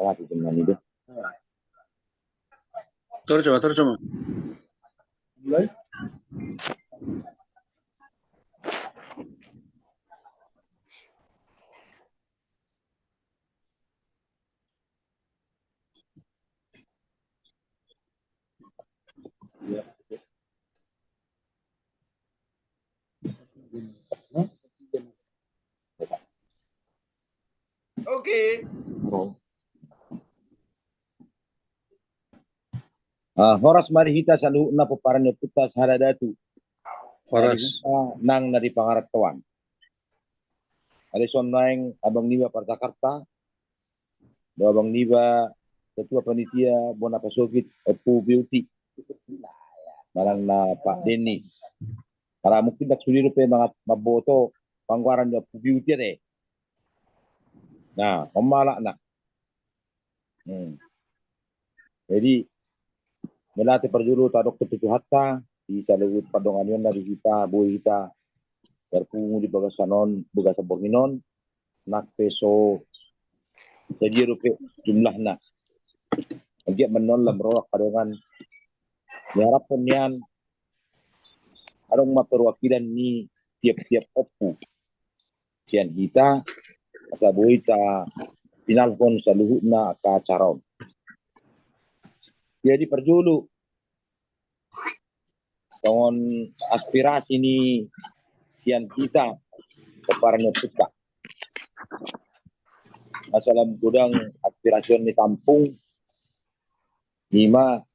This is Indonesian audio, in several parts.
Apa itu teman itu? Terus coba. Mulai. Ya. Oke. Horas marihita saluhna peparannya putas haradatu. Horas. Nang nari pangarat kawan. Ada sonnaing abang niba Partakarta. Do abang niba ketua panitia Bona Pasogit Epu Beauty. Marang na Pak Denis. Karena mungkin tak sulit pe mga maboto pangwaran niya Epu Beauty deh. Nah, pemalak nak. Jadi melatih perjuru tadok ketutu hatta di saluut padongan yon dari kita boy kita berpungu di bagasanon bagasa borginon nak peso jadi rupiah jumlah nak dia menon lamroak padongan diharapkan nian adong perwakilan ni tiap-tiap opu sian kita asa boy ta pinalpon saluhutna ka caron jadi perjulu dengan aspirasi ni sian kita keparanya kita masalah gudang aspirasi ni tampung lima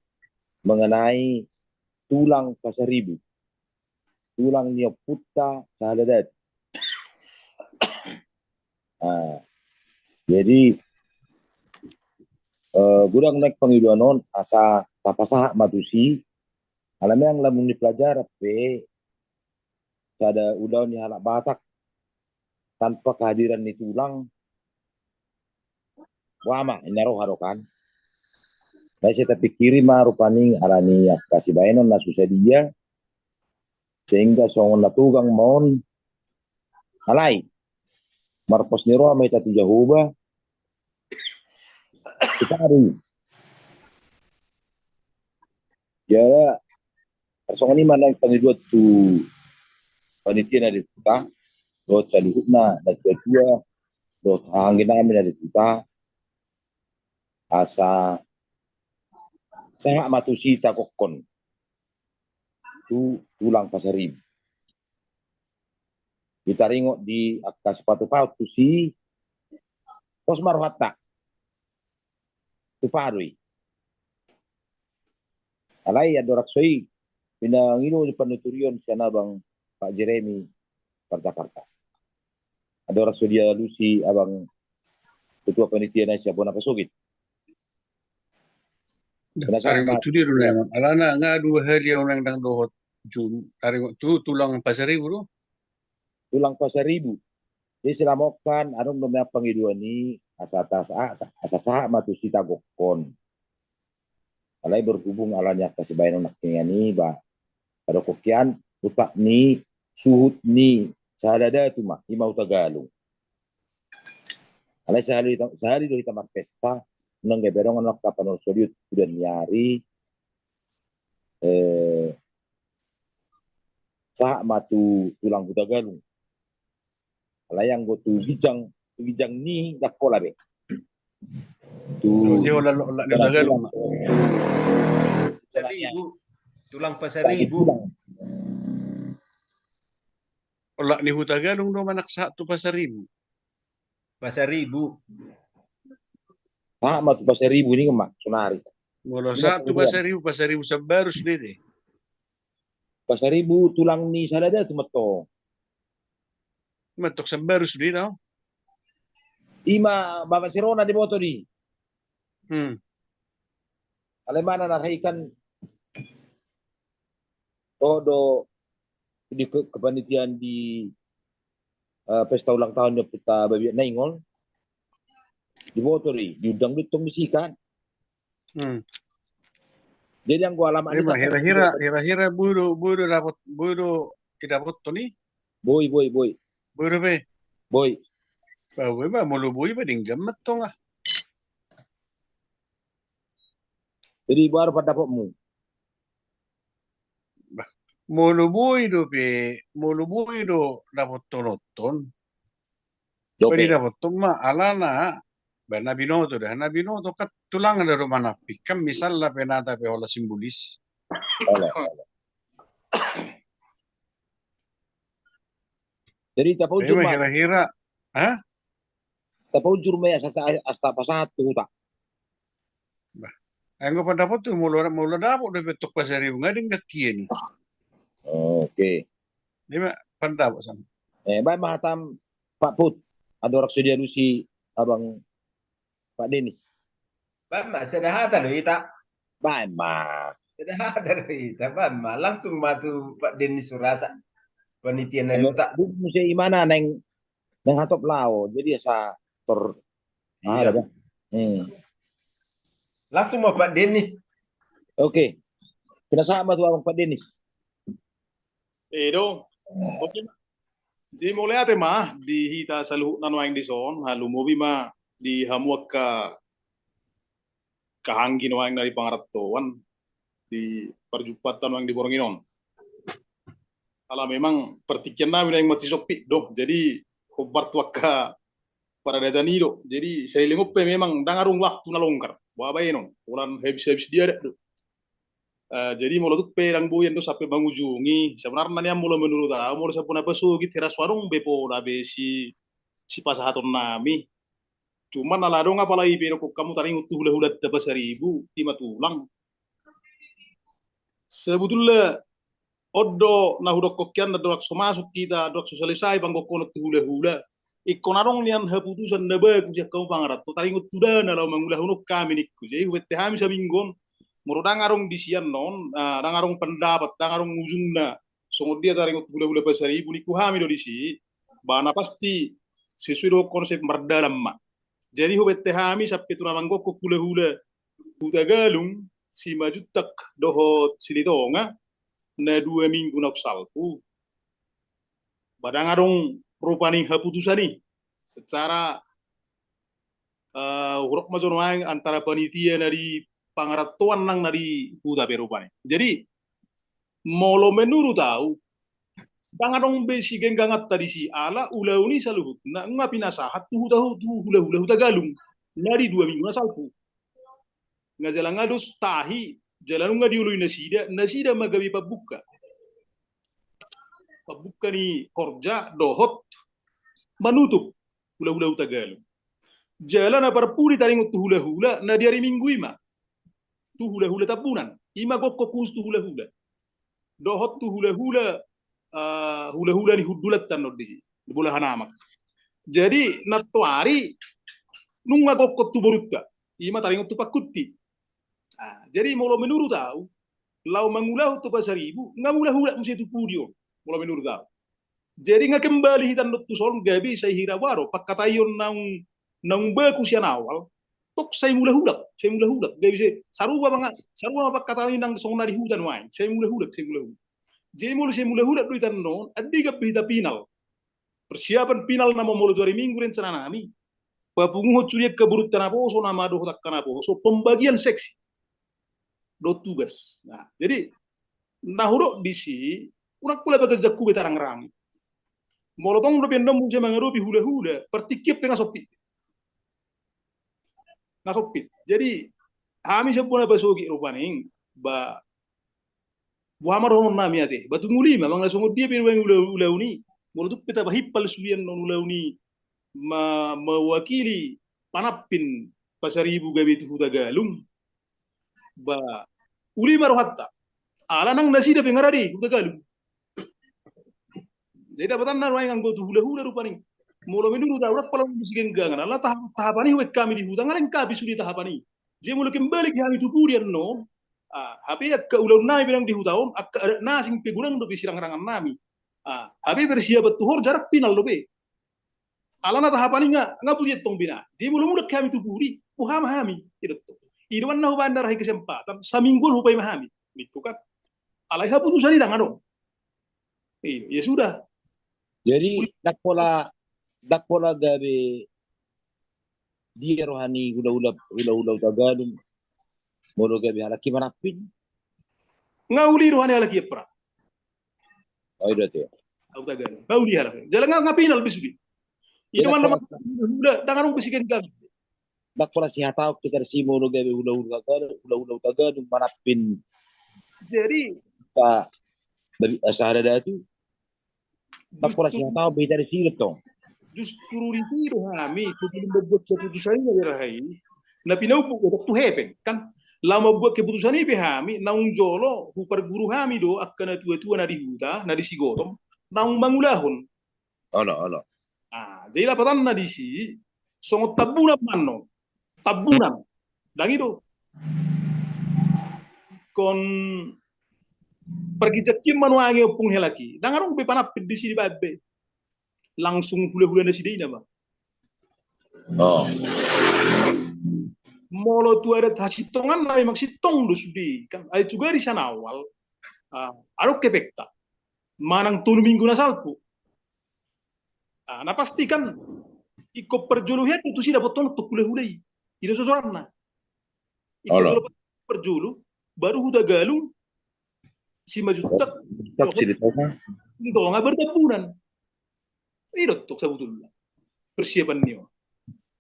mengenai tulang pasaribu tulang niya puta sahaladat. Jadi gudang naik pengiduanon asa tapasah madusi alam yang lamun dipelajar pe ada udah ni halak Batak tanpa kehadiran ni tulang wama inaroh harokan. Nah saya terpikiri mah rupaning alani ya kasih bayanon na susah dia sehingga songon na tugang mon alai marpos niro may tatu jahuba kita hari ya songon ni mana pangidot tu panitia na dituta dot saluhutna na tua dot hangin namin na dituta asa sangat matusita kokon tu tulang pasarib kita ringok di akas sepatu paut tu si pos maruhata tu parui alai adorak soi pinangino ni panuturion siya bang Pak Jeremy Partakarta adorak so dia Lucy abang ketua panitia na siya Bona Pasogit. Taring itu dia dulu emang. Alana nggak dua hari orang yang dohot jum. Taring itu tulang pasaribu tu. Tulang pasaribu. Jadi selamokan anong namanya pangiduan ni asa sah matusita gokon. Alay berhubung alanya kasih bayan naknya ni ba. Kalau kokian utak ni suhut ni sadada tu mah imau Tagalog. Alay sehari do kita pesta nang geberong anak kapan soliut udah nyari sah matu tulang Tagalog. Layang go tu gijang ni dakola be. Tu dia olah di Tagalog. Tulang pasaribu. Olah ni Tagalog do manak sa tu pasaribu. Pasaribu. Matu pasaribu ni kemak sunari. Walau satu pasaribu sebaru sendiri. Pasaribu tulang ni sadada tu meto. Matok sebaru sendiri tau. Ima Bapak Sirona di moto di. Alemana naraikan todo di kepanitiaan di pesta ulang tahun kita babi naingol di motor di udang ditong bisikan. Jadi yang gua alamat itu hira-hira buru dapat to ni boy buru be boy ba mulu boy ba dinggamat to nga Jadi baru pendapatmu. Mulubui do dapat tonton. Pwede Jope. dapat tuma alana. Ba nabinoto dah. Nabinoto kat tulangan dari rumah napi. Kan misalnya penata pe olah simbolis. Alah. Jadi tak Tapi mah kira-kira, hah? tapau me asta pasatu tak. Anggo pendapat tu mula dapat udah betok pasar ibu ngading kakian ni. Oke. Dia mah pendapat sama. Baik mahatam Pak Put. Ada orang sedia lusi abang Pak Denis. Bama, sedahata loh ita. Bama. Sedahata loh ita. Bama, langsung matu Pak Denis Surasa. Panitia na luta. Bukan si imana neng hatop lao. Jadi sa tor Iya. ada. Langsung mau Pak Denis. Oke. Kinasama tu abang Pak Denis. Edo, oke. Jadi mulai ate mah di hita saluh nanwaing di son, halu mobi mah di hamuak kahanggi waing dari pangaratoan di perjupatan waing di Boronginon. Kalau memang pertikian nabi yang mati sopi doh, jadi hobar tuaka para datani do. Jadi saya lingkup memang dangarung waktu nalongkar. Wabai non, orang habis dia ada. Jadi mulai tuh perang buyan tuh sampai mengujungi sebenarnya mulai menurut aku mulai sampai apa so gitu teras warung bepo labe si pasahatun nami cuma naladong apalagi pero kok kamu taring utuh hula dapat 1.000 lima tulang sebetulnya odo nah hudok kokian ada waktu masuk kita ada waktu selesai bangko kono tuh hula ikonarong nian haputusan nabe kusia kamu pangarat tuh taring utuh dana lalu mengulah hunuk kami nikku jadi wete hami sabinggon muru dangarong disian non dangarong pendapat dangarong ujungna songo dia taring hula-hula pasar ibu niku hami do disi bana pasti sesuai do konsep merdalam mak jadi hubet hami sampai tunamang goko hula-hula huta galung si majutak dohot silitonga na 2 minggu nak salpu badangarong rupani haputusan nih secara urok majon antara panitia dari pangaratuan nang nari huda perupane. Jadi molo menurut tahu dangarong besi genggangat tadi si ala ulauni saluhut na ngapi nasahat tu hula galung nari 2 minggu nasalpu ngajalang ngadus tahi jalan nga diului nasida magabi pabuka ni korja dohot manutup hula galung jalan aparpuri taring tu hula na diari minggu ima tu hula tabunan ima gokko kus tu hula dohot tu hula ni hudulat tan di bola hanamak jadi natwari nunga gokko tu borutta ima taring tu pakutti jadi molo menurut tahu lau mengulah tu pasar ibu ngamulah hula mesti tu pudio molo menurut tahu jadi nga kembali hitan tu sol gabi saya hira waro pakatayon nang baku sian awal tok saya mulai hudak gak bisa sarua apa kata nang songna di hutan wain saya mulai hudak jadi saya mulai hudak duitan non adiga pihita final persiapan final nama mulai 2 minggu rencana nami papungu curia keburut tanaposo nama do tak kanaposo pembagian seksi do tugas nah jadi nah hudok disi unak pula bekerja kube tarang-rang molotong do pendem je mangarobi hula pertikip dengan sopi nasopit jadi kami sepuna basogi rupaning ba buhamar honon nami ate batu nguli memang langsung dia pirwang ulauni mulutuk pita bahippal sulian non ulauni mewakili panapin pasar ibu gabi itu huta galung ba uli marohatta ala nang nasida pengaradi huta galung jadi dapatan narwang anggo tu hula rupaning mula menurut orang kalau musikin gangan Allah tahapani wek kami di hutan ngalen kabi sudi tahapani je mula kembali ke kami tu purian no hape ke ulau nai bilang di hutan ak nasing pegunang do bisirang-rangan nami hape bersiap betuhor jarak final do be alana tahapani nga bujit tong bina je mula kami tu puri hami itu irwan nahu bandar hai kesempatan saminggul hupai mahami itu kan alai haputusan idang ano ya sudah jadi dakpola gabe dia rohani hula tagalung Mulu gabi halaki manapin. Ngauli rohani halaki pra. Oh itu tuh. Aku tagal. Ngauli halaki. Jalan ngapin lebih sudi. Ini mana udah dangan bisikan gabi. Dak pala si hatao kita si mulu gabi hula taga manapin. Jadi Ka dari asahada itu. Dak pala si hatao beda dari sini tuh. Justru itu kami sebelum membuat keputusan ini berahai. Na pinaupo waktu happen kan lama buat keputusan ini kami naung jolo hupar guru kami do akan tua na di huta na di sigotom naung mangulahon. Olo. Jadi lapatan na di si songot tabunan manno tabunan dan itu kon pergi cekim manuangi opung helaki dan arung be panap di sini babe langsung hula-hula na si dina ba. Oh. Molo tu ada hasitongan na memang sitong do sudi kan ada juga di sana awal aro kepekta manang 3 minggu na salpu na pastikan iko perjuluhan itu sih dapat tolong tuk hule-hule itu seseorang na iko jolo perjulu baru huda galung si majutak Tak cerita. itu nggak bertabunan itu tuk sebetulnya persiapan niyo.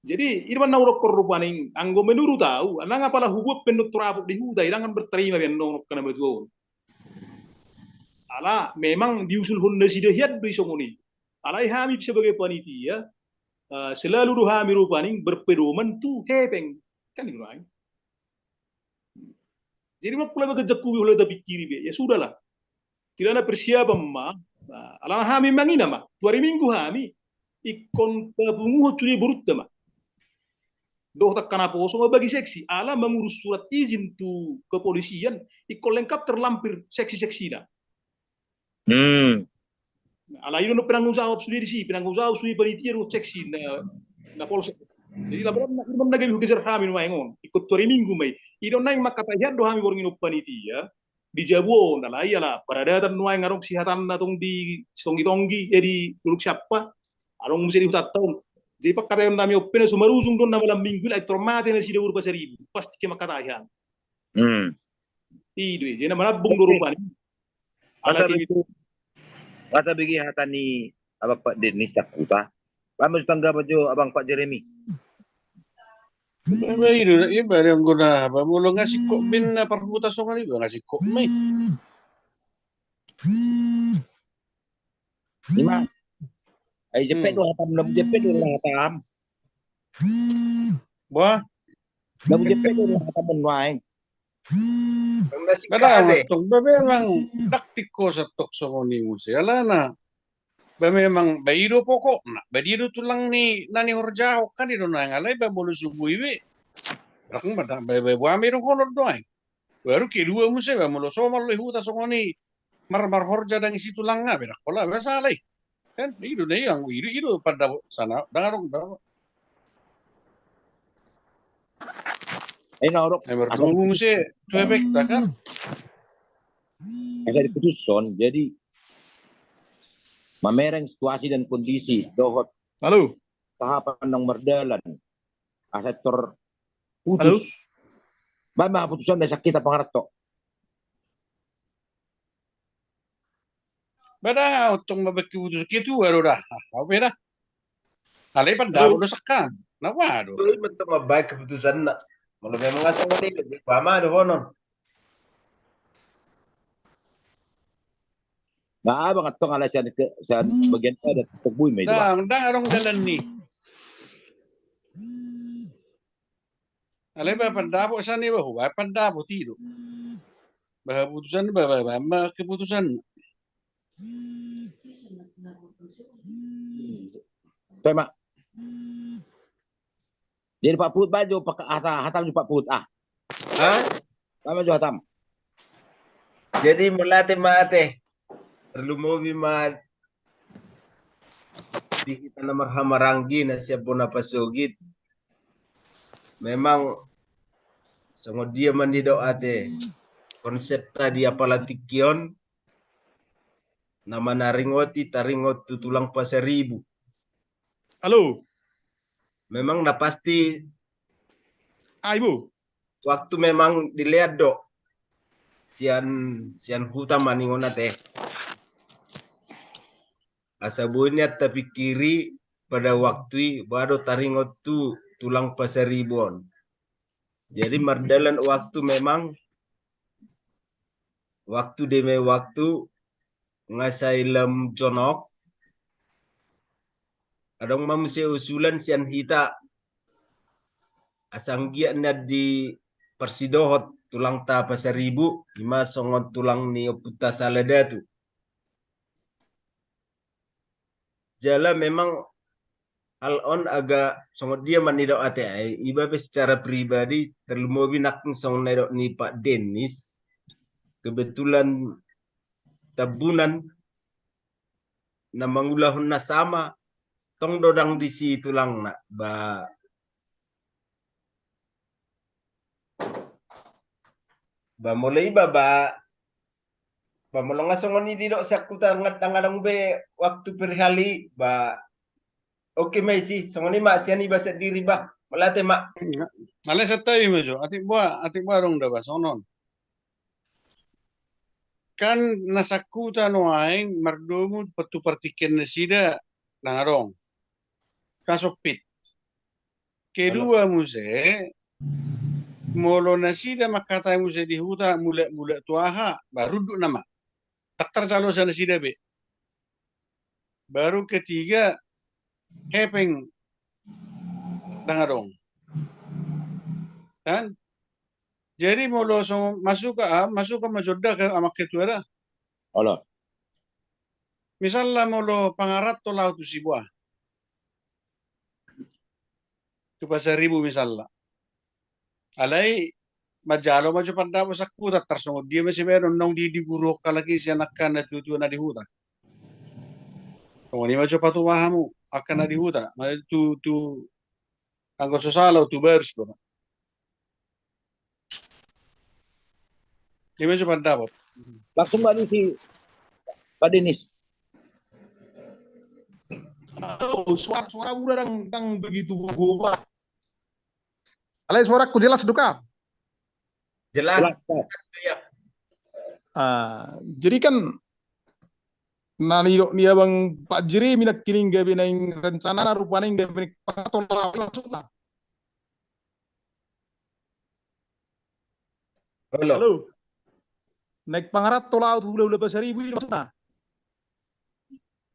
Jadi ini mana urut korbaning anggo menuru tahu, anang apalah hubub penuturabuk di huda, ilangan berterima benong kena betul. Ala memang diusul honda sidahiat di somoni. Ala kami sebagai panitia selalu kami rupaning berpedoman tu hepeng kan itu lain. Jadi waktu pula bekerja kubi oleh tapi kiri be, ya sudahlah. Tidak ada persiapan mah. Ala kami mangina mah. 2 minggu kami ikon tabungu curi berut mah. Doh tak kenapa semua bagi seksi ala mengurus surat izin tu kepolisian ikut lengkap terlampir seksi-seksi dah. Ala itu no penanggung jawab sendiri sih penanggung jawab sendiri panitia ru seksi na polsek. Jadi laporan nak naga kejar kami no maingon ikut 2 minggu mai. Ino nang makata ya do kami borngin panitia di Jabu na lah pada datang no ngarong kesehatan natong di tonggi-tonggi di duluk siapa arong mesti dihutatau. Jadi pak kata yang nami opena sumarujung don nama malam minggu lai tromate na sida urpa 1000 pasti ke makata ayang. Itu jadi nama bung dorupan. Ala itu kata bagi hatani abang Pak Denis Takuta. Lama tangga baju abang Pak Jeremy. Itu iba yang guna ba mulo nga si ko bin na parbutasong ali ba nga si ko may. Lima. Ay jepet do hatam labu jepet do hatam. Ba? Labu jepet do hatam menwaing. Masih Kada kade. matong ba memang taktiko sa tokso ni Muse. Ala na. Ba memang bairo poko na. Badiro tulang ni nani horjao kan dito na ngalay ba mulo subuhi be. Rakong ba ba buami ro honor doay. Baru kedua Muse ba mulo somal le huta songoni mar horja dang isi tulang nga berak pala ba salay. Kan itu na yang itu pada sana dangarong ba. Ay naurok. Bertemu Muse tu efekta kan. Asal diputuson jadi mamereng situasi dan kondisi dohot Halo. tahapan ng merdalan asal Halo. terputus. Ba maputusan na sakit pangarato. Bada nga utong mabaki udos kitu waro dah. Apa dah? Alay pandaro do sakkan. Nawado. Itu betul baik keputusan nak. Kalau memang asal ni lama ada konon. Ba abang atong alasan ke sa bagian ada tugboy may diba? Dang arong dalan ni. Alay ba pandabo sa ni ba huwa pandabo tido. Bah keputusan ba keputusan. Tema. Jadi Pak Put baju pakai hatam Pak Put Hah? Lama jo hatam. Jadi melatih mate. Perlu mau bima di kita nomor hamaranggi na siya bona pasugit. Memang sungguh dia mandido ate konsep tadi apalatikion nama naringoti taringot tutulang pa 1000. Halo. Memang na pasti Ibu. waktu memang dilihat dok sian sian huta maningona teh asabunya terpikiri pada waktu baru taringot tu tulang pasaribon. Jadi mardalan waktu memang waktu demi waktu ngasailam jonok adong mamusia usulan sian hita asanggia na di persidohot tulang ta pasaribu lima songon tulang ni puta salada tu. Jala memang Alon agak songot dia manidok ate ai iba be secara pribadi terlalu nak song nedok ni Pak Denis kebetulan tabunan na mangulahun na sama tong dodang di si tulang na ba mulai ba molonga songon ni didok sakuta ngadang be waktu perhali ba oke Messi songon ni mak siani ba diri ba malate mak Malay sa tayo mo jo. Atik ba rong da ba sonon. Kan nasakuta no aing mardomo patu partiken na sida nangarong. Kasopit. Kedua muse molo na sida makatay muse di huta mula tuaha baru duduk nama. Taktar calo sa na sida be. Baru ketiga hepeng nangarong. Kan? Jadi molo so masuk ka majoda ka amak ketuara. Allah. Misalnya molo pangarat to laut tu sibua. Tu pasaribu misalnya. Alay majalo maju pada masak kuda tersongod dia masih meron nong di guru kalagi si anak na tutu na di huta. Kung ni maju patu wahamu akan na di huta. Tu anggot sosalo tu bers ko. Di maju pada bot. Langsung balik si Pak Denis. Halo, suara udah dang begitu gua. Alay, suaraku jelas duka. jelas ya. Jadi kan nani ni abang Pak Jiri minak kining gabe naing rencana na rupanya gabe ning patola langsung lah. Halo. Halo. Naik pangarat tola hula pasaribu ini maksudnya.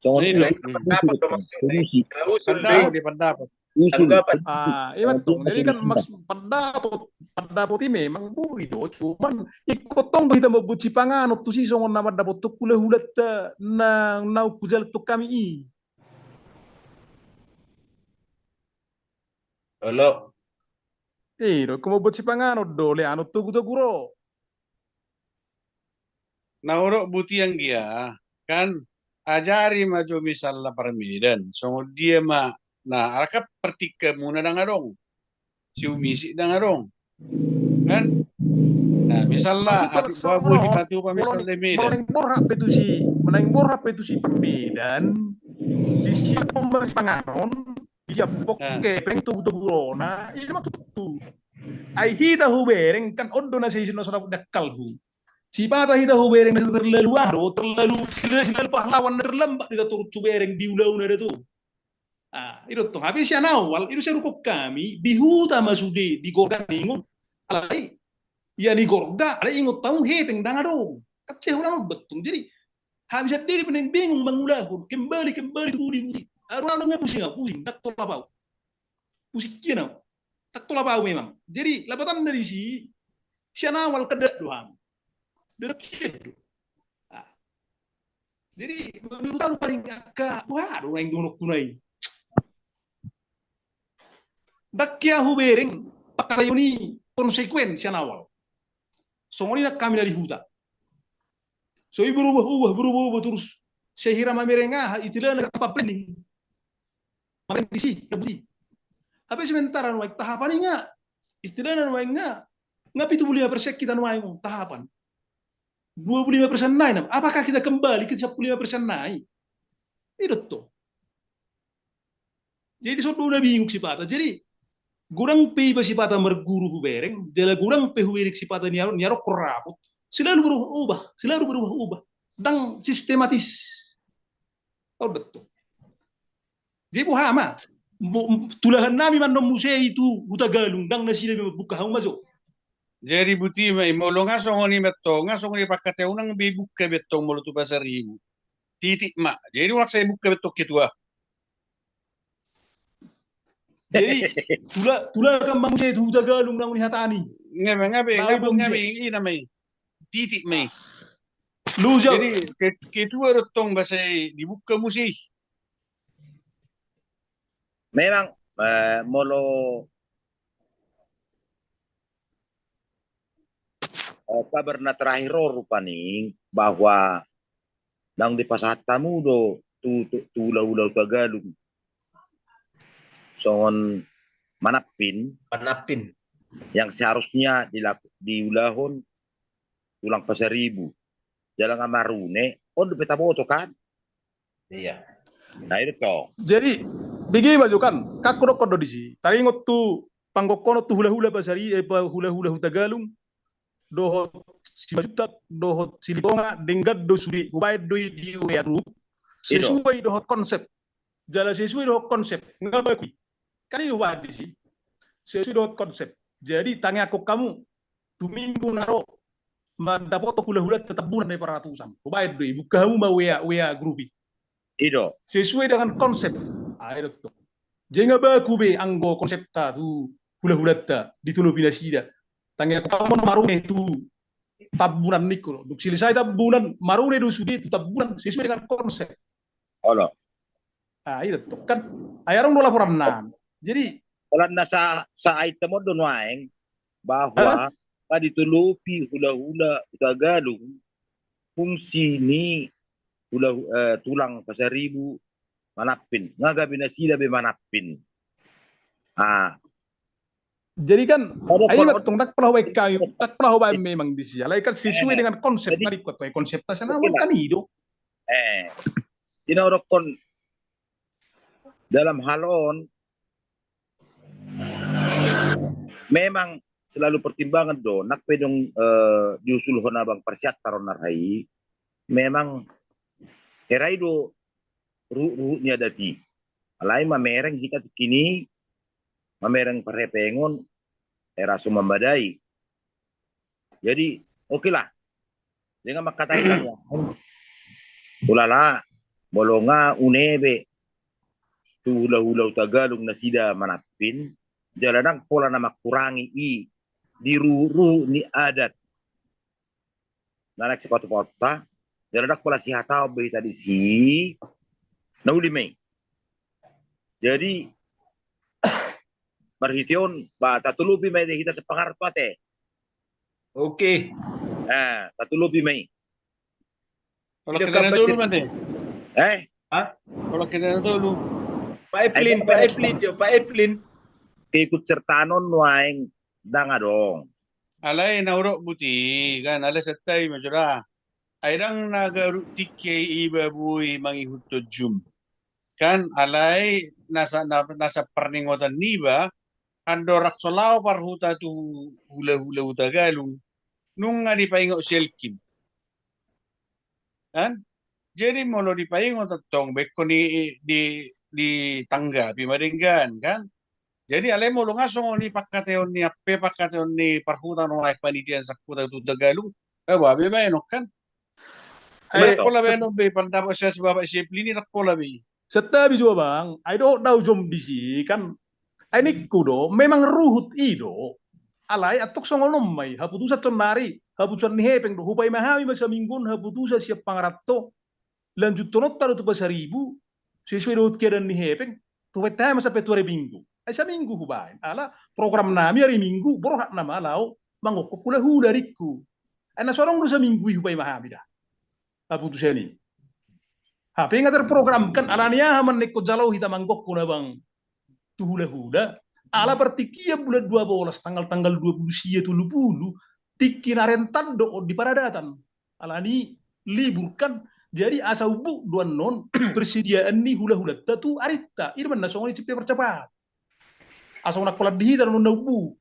Songon Ini usul. Pendapat dong maksudnya. Usul. Usul Pendapat di pendapat. Usul. Tanggapan. Iya betul. Jadi kan maksud pendapat ini memang bu itu cuman ikut tong kita mau buci pangan tu sih songon nama dapat tu kule hulat na nau kujal tu kami i. Halo. Como buci pangan dole anu tu guro. Nauro buti yang dia kan ajari maju misalnya permidan. So dia nah alka pertika muna dangarong. Si umisi dangarong. Kan? Nah, misalnya adik babu di batu pa misalnya medan. Menang borap itu si permidan di siap membahas panganon di siap pokoknya peng tu corona ini mah tu ai hita hubereng kan ondo na sisi no sana dakal hu si pata hita hubereng na terlalu sila pahlawan terlambat kita turut hubereng di ulau na itu itu tuh habis ya awal itu saya rukuk kami di huta masudi di gorga bingung alai ya di gorga ada ingot tahu hepeng dangadong kecil orang betul jadi habis diri pening bingung mangulahun kembali budi orang nggak pusing tak tolak bau pusing kena tak tolak bau memang jadi labatan dari si awal kedat doang dekat jadi menurut aku paling agak wah orang yang kunai dakya hubereng pakayuni konsekuensi awal songoni nak kami dari huta so berubah terus sehira mamerengah itulah nak apa planning marendisi budi apa sementara nuai tahapan inga istilahnya nuai inga ngapi tu 5% kita nuai tahapan 25% naik apakah kita kembali ke 15% naik itu tuh jadi sudah bingung sih Pak jadi Gurang pe sipata merguru hubereng, jala gurang pe huberik sipata nyaro koraput, selalu berubah-ubah, dan sistematis. Oh betul. Jadi buhama, tulahan nami man museu itu Hutagalung, dang nasi lebih buka hau masuk. Jadi buti mai molo ngasong ni metong, ngasong ni pakate unang bibuka betong molo tu pasar ibu. Titik mak. Jadi ulak saya buka betok gitu ah. Jadi tula kan bangsa itu Hutagalung nang hatani. Ngabe ini namai. Titik mai. Lu Jadi kedua retong bahasa dibuka musik. Memang molo kabar na terakhir rupani bahwa nang di pasatamu do tu ulau Tagalog songon manapin yang seharusnya diulahon tulang pasaribu jalan amarune di peta boto kan Iya. nah itu toh jadi bagi baju kan kakodo di sini tadi ngotu panggokono tu hula-hula pasari hula-hula Hutagalung dohot sibajutak dohot silitonga denggat do sudi ubai do di group sesuai dohot konsep jala sesuai dohot konsep ngabaki kan ini wadi sih sesuai dohot konsep jadi tanya aku kamu tu minggu naro mandapoto hula-hula tetap bulan dari peratusan ubai do buka uma wea groovy itu sesuai dengan konsep ayo tuh jangan baku be anggo konsep tu hula-hula ta ditulubina sida tanya aku kamu marune itu tabunan nikro duk silisai tabunan marune do sudi itu tabunan sesuai dengan konsep Allah itu tuh kan ayarong do laporan nan jadi kalau nasa sa item mo doon waeng bahwa tadi tulupi hula-hula Tagalog fungsi ni tulang pasaribu manapin ngagabi na sila be manapin jadi kan ayo betul tak pernah wae memang di sini kan sesuai dengan konsep tadi kok konsep tasana kan itu dinaurokon dalam halon memang selalu pertimbangan do nak pedong diusul hona bang persiat taron narhai memang herai do ruhnya dati alai mamereng kita kini mamereng parepengon era sumambadai jadi oke lah jangan makataikan ya ulala bolonga unebe tu hula-hula Tagalog na sida manapin jalanang pola na makurangi di ruh ni adat nanak sepatu kota jalanang pola si hatao be tadi si naulimay jadi marhition ba tatulubi may kita sa pangarap ate Oke. tatulubi may Kalau kita na dulu mate. Hah? Kalau kita na dulu. Pak Eplin. Ikut sertanon waeng dangadong. Alay nauro buti kan alay satay majura. Airang nagaru tike iba buy mangihutod jum. Kan alay nasa perningotan niba ando raksolao parhuta tu hula-hula Tagalog nung nga di paingo selkim. Kan? Jadi molo di paingo tatong beko di tangga pimaringgan kan? Jadi alay mo lungasong ni pagkateon ni ape pagkateon ni parhutan no ay panitian sa kuta tu Tagalog. Babe ba enok kan? Ay ko la beno be pandamo siya si Baba Sheplini nakko la be. Setabi juga bang, I don't know jom di sini kan, ini kudo memang ruhut ido, alai atok songonom mai, haputusa tonari, haputusa ni hepeng do, hupai mahami masa minggun, haputusa siap pangarato, lanjut tonot taruh tu pasar ribu, sesuai do keadaan ni hepeng, tu betah masa petuare minggu, asa minggu hubai, ala program nami hari minggu, borohak nama lau, mangok pula hula riku, ana sorong do sa minggu hupai mahami dah, haputusa ni. Tapi nggak terprogramkan alania haman neko jalau hita manggok kuna bang tuhula-hula ala pertikia bulan 12 tanggal 20 30 tikin arentan do di paradatan alani liburkan jadi asa ubu dua non persediaan ni hula-hula tatu arita ini mana songon cipe percepat asal nak pola dihita no nabu.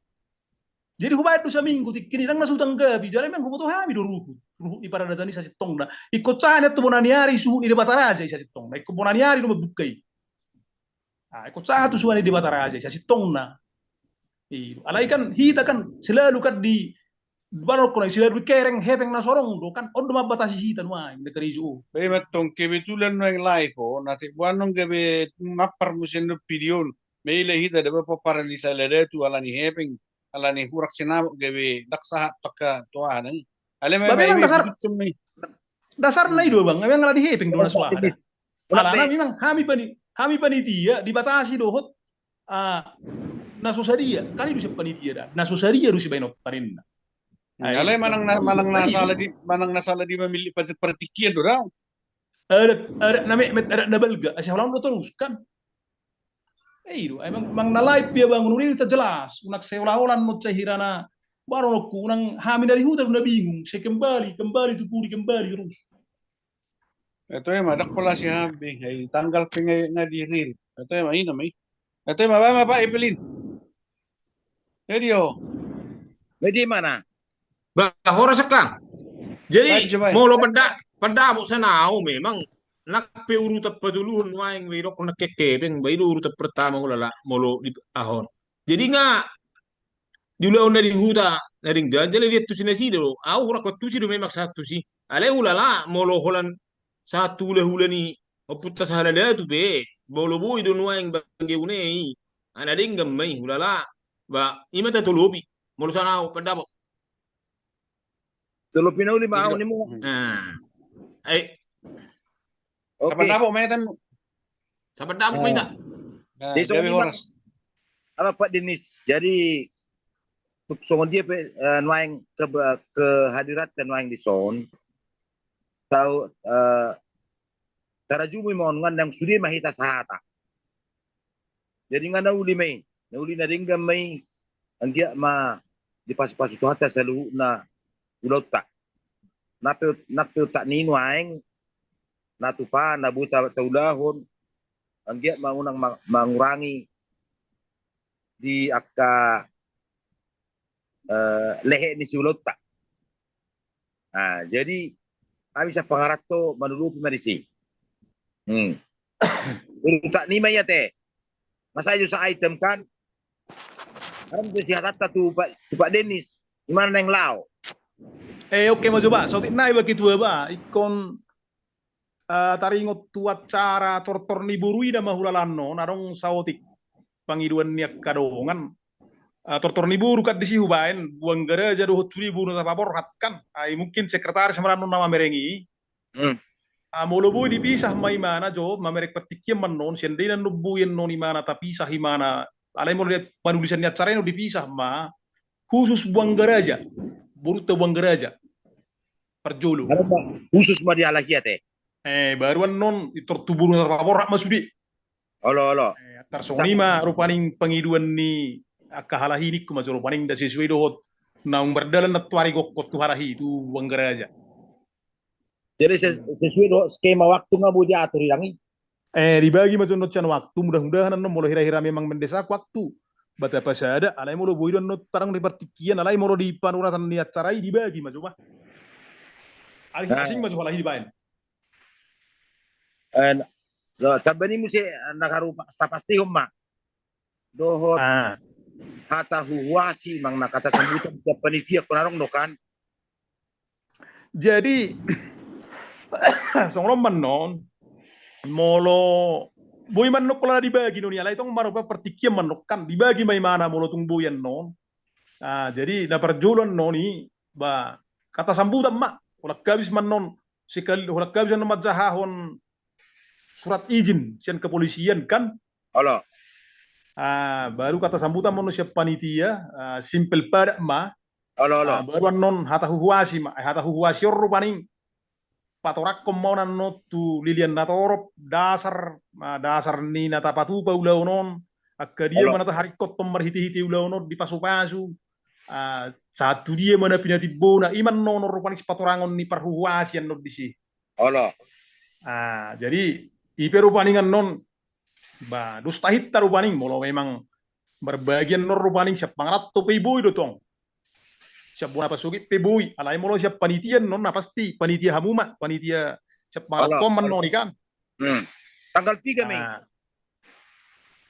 Jadi hubayat tu seminggu tikini nang nasutang gabi jale memang butuh hami do ruhu di para datani sa sitong na ikut sana tu bonaniari suhu ni de bataraja sa sitong na ikut bonaniari no mabukai. Ah ikut satu suhu ni de bataraja sa sitong na. Alai kan hita kan selalu kan di baru ko selalu kereng hepeng na sorong do kan ondo mabatasi hita no ay negeri ju. Bayi matong kebetulan no yang live nanti buanong gabe mapar musin no video. Meile hita de pa paralisa lede tu ala ni hepeng ala ni hurak sinam gabe daksa paka tuan. Ale Ba mai memang mai dasar na ido bang, memang ngala di hepeng do na suara. Wala Alana pe. memang kami panitia dibatasi dohot na susaria kali du panitia da na susaria du si bainot parin. Ale manang nasala di memilih pertikian do raw. Ada na belga asal ulang terus kan. Itu emang mang na live dia bang nuri itu jelas unak seolah-olah no cahirana baru aku unang hami dari hutan udah bingung saya kembali tu puri kembali terus. Ito ay madak pala si Habi. Ay tanggal pa nga diril. Ito ay mahina may. Ito ay mabama pa Evelyn. Edio. Di mana? Bah, hora sekang. Jadi Baik, mau lo pada mo sanao memang nak pe uruta padulun waing wirok nak kekepeng bai uruta pertama ulala molo di ahon. Jadi nga diulaw na di huta na ring jale lihat tu sinasido. Au hura ko tu sido memang satu si. Ale ulala molo holan satu hula ni oputa sa halala tu be. Bolo boy do waing bangge unei. Ana ding gamay ulala ba imata tulubi. Molo sanao pada mo. Tulupin na uli maaw ni mo. Nah, ay Kapan Okay. na po may tan. sabat damo mo ita. Di so Gabi ni oras. Apa Pak Denis? Jadi songon dia pe nuaing kehadirat dan nuaing di son. Tahu tarajumi mo ngandang sudi mahita sahata. Jadi ngana uli mai, na uli na ringgam mai anggia ma di pas-pas tu hata selalu na ulot tak. Nape tak ni nuaing na tupa na buta taulahon anggia mangunang mengurangi di akka lehe ni sulot tak. Nah, jadi kami sa pangarat to manulupi marisi. Tak ni maya te. Masa ayo sa item kan. Aram tu si hatata tu Pak Denis. Di mana yang lao? Oke mau coba so na iba kitu ba ikon taringot tuat cara tortor ni burui na mahulalano narong sautik pangiduan niak kadongan tortor ni buru kat disi hubain buang gara jadu huturi buru na papor hatkan ay mungkin sekretaris marano nama merengi molo boy dipisah may mana jo mamerek petikim manon sendinan nubuyen non imana tapi sah imana alay mo lihat panulisan niat caranya dipisah ma khusus buang garaja buru te buang garaja perjulu Khusus ma di alakia te. baruan non tortuburu na papor masudi Olo. tarsoni ma rupaning pengiduan ni akahalahi ni kuma jolo paning da sesuai dohot naung berdalan na tuari gokot tu harahi itu buang garaja. Jadi sesuai do skema waktu ngabu diatur ilangi. Dibagi macam nocan waktu mudah-mudahan no molo hira-hira memang mendesak waktu. Bata apa ada alai molo boidon no tarang di partikian alai molo di panuratan niat carai dibagi macam apa. Alih asing macam halahi dibain. Tabani musi nakarupa pasti humma. Dohot hata huwasi mang nakata sambutan ke panitia kunarong no kan. Jadi songrom non molo boy man no pala dibagi no niala itong marupa pertikian manok kan dibagi may mana molo tung boyan non. Jadi na perjulan no ni ba kata sambutan mak ulak kabis man non sekali ulak kabis no majahahon surat izin sian kepolisian kan. Halo. Baru kata sambutan manusia panitia simpel pada ma. Halo. Baru non hata huwasi rupaning patorak komonan no tu lilian natorop dasar ni natapatu pa ulaunon akka dia mana harikot pemerhiti-hiti ulaunon di pasu-pasu satu dia mana pinatibona iman no rupaning patorangon ni parhuwasian no disi. Halo. Jadi ipe rupaningan non ba dustahit tarupaning molo memang Berbagian nor rupaning siap pangarat to peboy do tong. Siap buat apa sugi peboy. Alai molo siap panitia non na pasti panitia hamuma, panitia siap pangarat Allah. toman non ikan. Tanggal 3 Mei.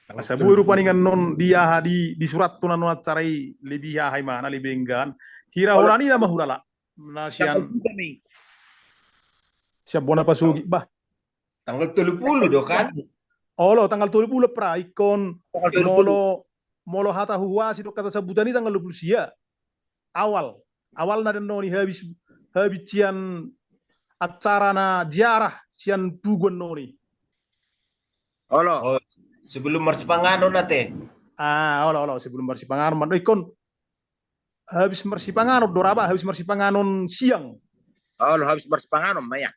Nah, sabuy rupaning non dia di surat tunan non acarai lebih ya hai mana lebih enggan. Hira horani nama hurala. Na Tanggal sian 3 Mei. siap buat apa sugi bah. Tanggal 30 do kan? Olo tanggal 20 pra ikon Tanggal 20. molo hata huwa sido kata sebutan tanggal 20 sia. Awal na den noni habis cian acara na ziarah sian tugon noni. Allah. Oh, sebelum Marsipangano nate. Olo sebelum Marsipanganon man ikon habis Marsipanganon doraba habis Marsipanganon siang. Allah habis Marsipanganon Maya.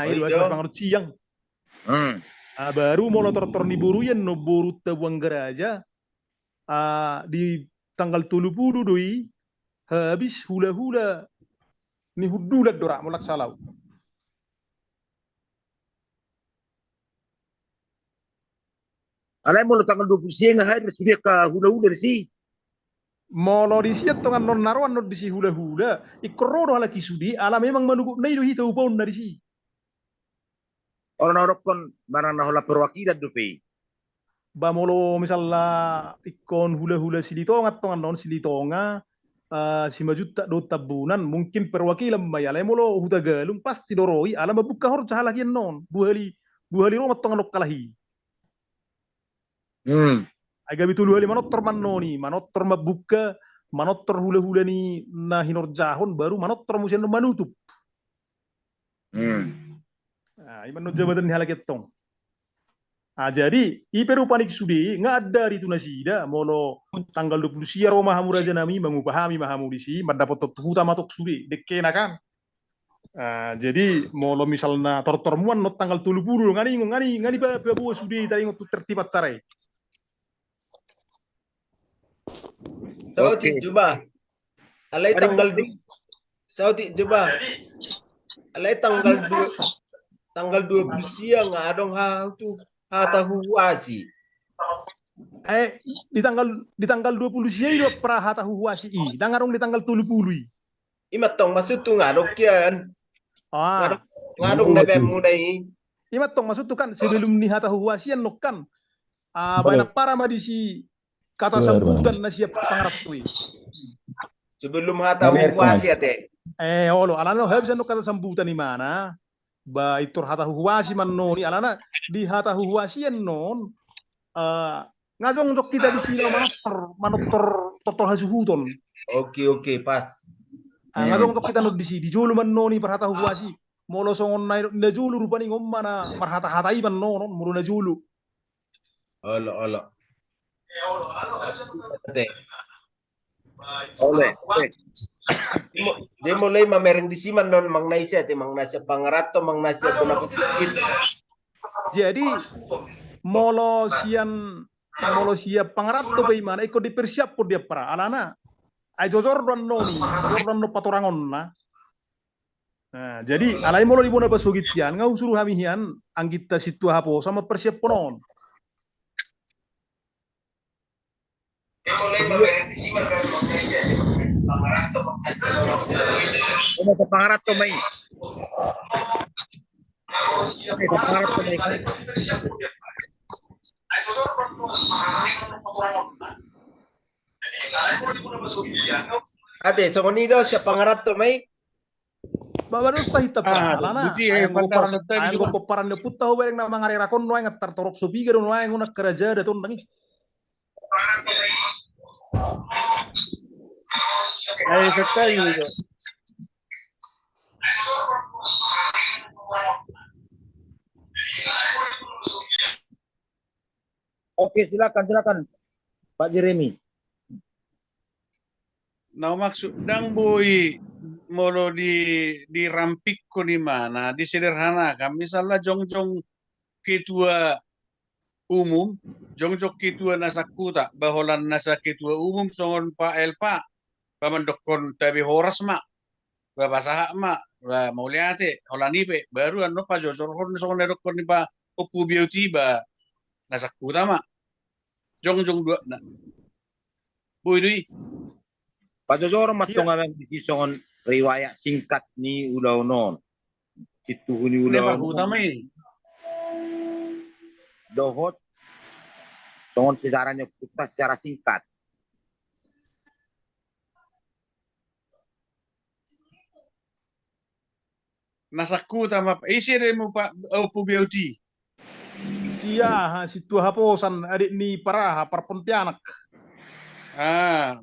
Itu habis Marsipanganon siang. Baru molo tor ni buruyan no buru tabuang garaja. Di tanggal 30 doi habis hula-hula ni hudulat dorak mulak salau. Alai mulu tanggal 20 siang hari sudah ke hula-hula sih. Molo di siat tongan non naruan non di si hula-hula ikorodo lagi sudi ala memang menunggu nai do hita upon dari si. Orang narokon barang nahola perwakilan dupe. Ba molo misalnya ikon hula-hula silitonga tongan non silitonga si majuta do tabunan mungkin perwakilan mayala molo huta galung pasti doroi ala mabuka hor cahala kian non buhali romat tongan nok kalahi. Aga bitul hali manotor manoni manotor mabuka manotor hula-hula ni na hinor jahon baru manotor musian manutup. Iman no jabatan ni halakit tong. Jadi iperu panik sudi nggak ada di tunasida molo tanggal 20 sia Roma hamuraja nami mengupahami mahamu di si mendapat tuhuta matok sudi dekena kan. Jadi molo misalnya tormuan no tanggal 30 ngani babu sudi tadi ngotu tertibat carai. Sauti coba. Alai tanggal Sauti coba. Alai tanggal 20 siang adong tu hata huwasi. Di tanggal 20 siang itu pra hata huwasi dangarong di tanggal 30. Imatong maksud tu ngadok kian. Ngadong na mulai. Imatong maksud tu kan sebelum ni hata huwasian no kan. Banyak para madisi kata sambutan na siap pangarap tu. Sebelum hata huwasi ate. Olo alano habis no kata sambutan di mana? Ba itur hata huwasi man noni alana di hata huwasian non ngajong jok kita di sini manotor hasuhuton. Oke pas. Ngajong jok kita no di sini di julu man noni per hata huwasi molo songon na julu rupani ngomana marhata hatai man non mulu na julu. Olo. Oleh. Dia mulai mamereng di siman non mang naisya te mang nasya pangarato mang nasya punaput. Jadi molo siap pangarato ba imana ikut dipersiap po dia para alana ay jojor don no patorangon na. Nah, jadi alai molo ibuna pasugitian ngau suruh hamihian anggita situ hapo sama persiap ponon. Ano sa pangarap to may? Ate, so nido siya pangarap to may? Baru tahita alana. Buti Ayam koparan de putah bereng na mangarera kon noy ngatar torok sobi garo noy ngunak keraja datun nangi. Ay, sekali itu. Oke, silakan Pak Jeremy. Nah, maksud dang boy molo dirampik ko di mana disederhanakan misalnya jongjong ketua umum jongjong ketua nasakuta baholan nasa ketua umum songon Pak Elpa pamandokon tabi horas mak babasah mak ba mauliate holanipe baru ano pa jojor hon songon nedokon ni pa upu beauty ba nasakuta mak Jong dua na. Boy dui. Pajojoro Iya. matunga memang disisongon riwayat singkat ni udah non. Itu ni Ini udah bahu tamay. dohot songon sejarahnya kita secara singkat. Nasaku tama pa. Isi rin mo pa po beauty. Sia situ haposan adik ni paraha Pontianak.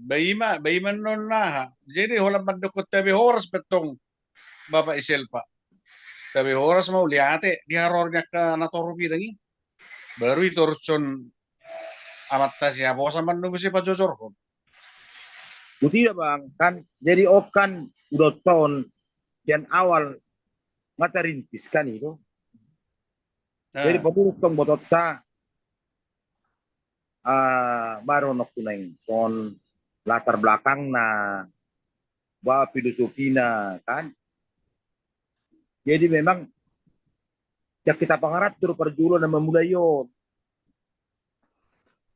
Bayiman non na. Jadi hola mandukot tabi horas betong Bapak Isel Pak. Tabi horas mau liate di harornya ka naturupi lagi. Baru itu urusan amat tasya bosan menunggu si Pak Josor. Tidak bang, kan jadi okan udah tahun yang awal mata rintis kan itu. Jadi penduduk tong botota baru nok kuneng son latar belakang na bawa filosofi na kan. Jadi memang cak kita pangarap turut perjulo na memulai yon.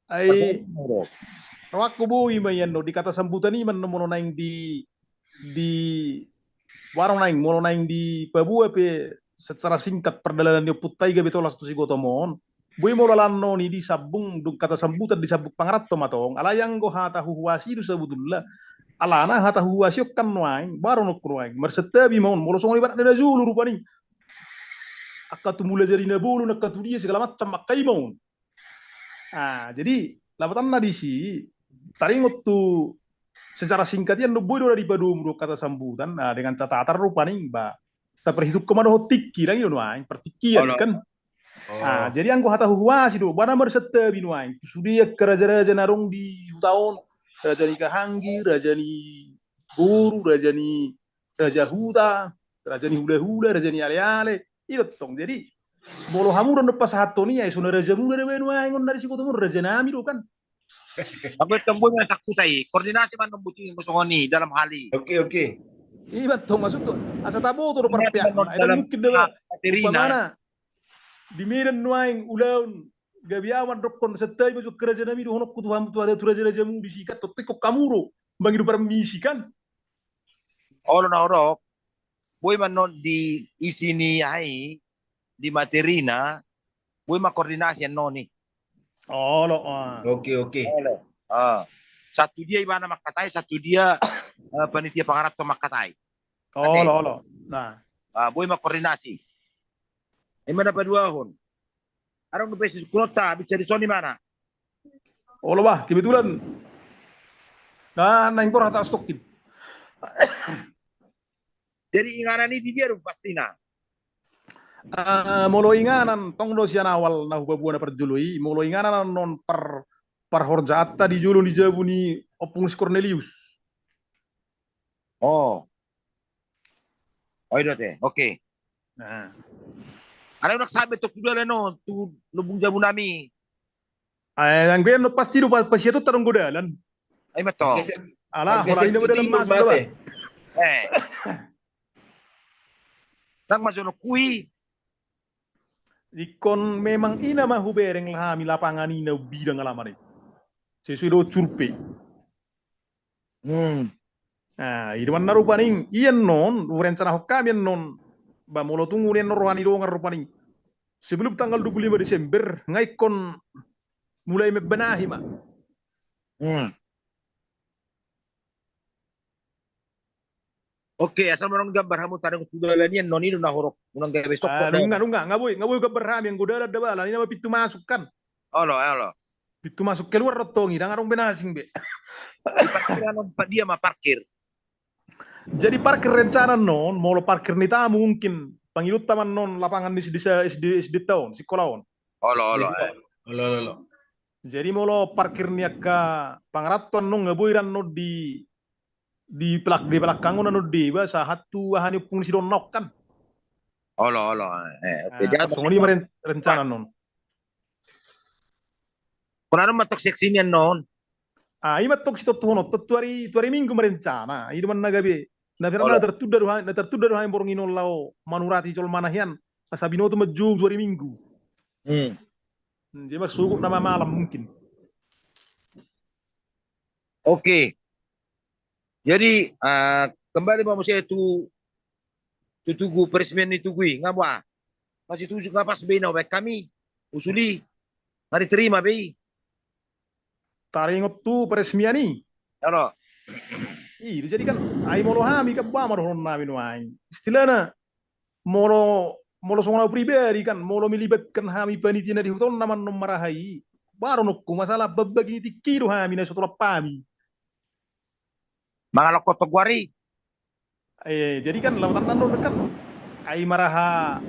Ai Rawak bui mayan no di kata sambutan iman no mono naing di warung naing mono naing di Papua pe secara singkat perjalanan dia putai gabe tolas tu si gotomon. Bui mono lanno ni di sabung du kata sambutan di sabuk pangarat to matong alayang go hata huwasi du sabudullah alana hata huwasi kan waing baru no kruaing mersetabi mon mono songi bat na zulu rupani akatu mula jadi nabulu nakatu dia segala macam makai mon. Jadi labatan na di si taringot tu secara singkatnya nubu do dari badum do kata sambutan dengan catatan rupa nih mbak tak perhitung kemana hotik kira gitu nuang pertikian kan jadi anggo hata huwa sih do bana bersete binuang sudia keraja-raja narung di tahun raja ni kahanggi raja ni guru raja ni raja huda raja ni hula-hula raja ni ale-ale itu tong jadi bolo hamu dan pas hato nih ya suna raja mu dari binuang dari si kota raja nami do kan. Tapi tembunya sakutai koordinasi man membutuhkan kosongoni dalam hali. Oke. Iya betul maksud tuh asa tabo tuh perpiak. Ada mungkin deh. Mana di Medan nuaing ulaun gabiawan rokon setai masuk kerajaan nami dohonok kutu ham tu ada tu raja mu disikat tapi kok kamu ro bagi do permisi kan. Olo na orok. Boy man non di isini ai di materina boy ma koordinasi noni. Oke. Satu dia ibana makatai, satu dia panitia pangarap to makatai. Nah, boy ma koordinasi. Mana pa dua hon. Arang no beses kulota bicara di soni mana? bah kebetulan. Nah, naing por hata stokin. Jadi ingaran ini dia pasti na. Molo inganan tong do sian awal na hubabuana perjului molo inganan non per horjata di julu di jabuni opus Cornelius. Itu teh. Oke. Nah. Ada nak sabe to kuda leno tu lubung jabu nami. Yang gue no pasti do pas itu tarung godalan. Ay mato. Alah, hola ini godalan masuk ba. Nang majono kui. Ikon memang ina mah hubereng lahami lapangan ina bidang alaman. Sesuai do curpe. Irwan narupaning iyan non rencana hokam yan non ba molo tunggu nen rohani do ngarupaning sebelum tanggal 25 Desember ngaikon mulai mebenahi mah. Oke, asal orang gambar hamu tadang tudalanian non itu nahorok unang gawe besok. Nggak boleh gambar ham yang godara daba lah ini mah pintu masuk kan. Olo. Pintu masuk keluar rotongi dan ngarong benasing be. Pak dia mah parkir. Jadi parkir rencana non, mau parkir nita mungkin pangilut taman non lapangan di SD tahun sekolah on. Olo. Jadi mau parkir niak ke pangratuan non ngabuiran no di belakang no di bahasa hatu ahani fungsi donok kan. Olo. Oke, dia ini rencana non. Kuna matok seksinya non. Ima tok si totuhono tuari minggu merencana. Ini mana gabe. Na tertunda doang borongino lao manurati col manahian. Asabino tu maju 2 minggu. Jadi mas suku nama malam mungkin. Oke. Jadi kembali mau saya tu tugu peresmian itu gue ngapa masih tuju ngapas be baik kami usuli hari terima be Taringot tu peresmian ni. kalau Jadi kan ai molo hami ka ba maro nami no ai. Istilahnya molo molo songona pribadi kan molo melibatkan hami panitia di hutan naman marahai. Baru nukku masalah babagi tikido hami na setelah pami. mga lokot guari Jadi kan lautan nanon kan ai maraha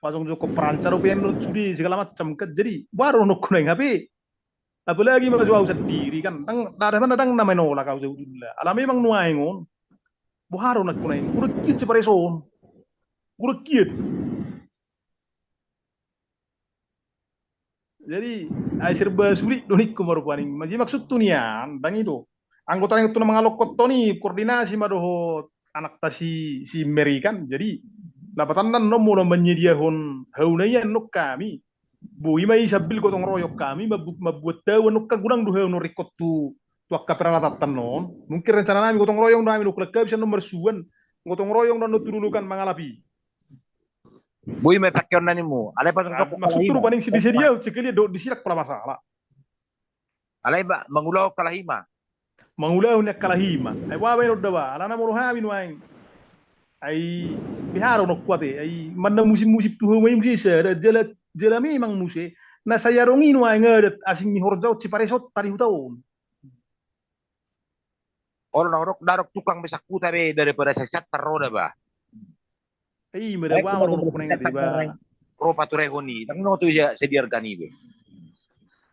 pasong joko perancar upian sudi segala macam kan jadi baru nukku neng HP apalagi maju aku sendiri kan dang namanya nolak kau seudahlah alami memang nuaingon baru nukku neng udah kiat separeson udah kiat jadi ai serba sulit donik kumaru paning maksud tuh nian dang itu anggota yang itu mga lokot to ni koordinasi madohot anak tasi si Mary kan jadi lapatan nan no mula menyediakan haunayan nuk kami bui mai sabil gotong royok kami mabuat dawan nuk kagurang duhe no rikot tu akka peralatan non mungkin rencana nami gotong royong nami nuk lekap bisa nomor suan gotong royong non nutululukan mangalapi boy may pakyon na nimo alay pa maksud tu paning si disedia sekali do disilak pula masalah alay ba mangulaw kalahima mangulau nya kalahima ay wawe no dawa alana mo hamin waing ay biharo no kwate ay manna musim-musim tuh may musim sa jela memang musim na saya rongin waing ngadet asing ni horjau ciparesot tari hutaon orang narok darok tukang besakuta be daripada sesat teroda ba ay madawa mo no kuneng diba ropa turehoni nang no tu ya sediargani be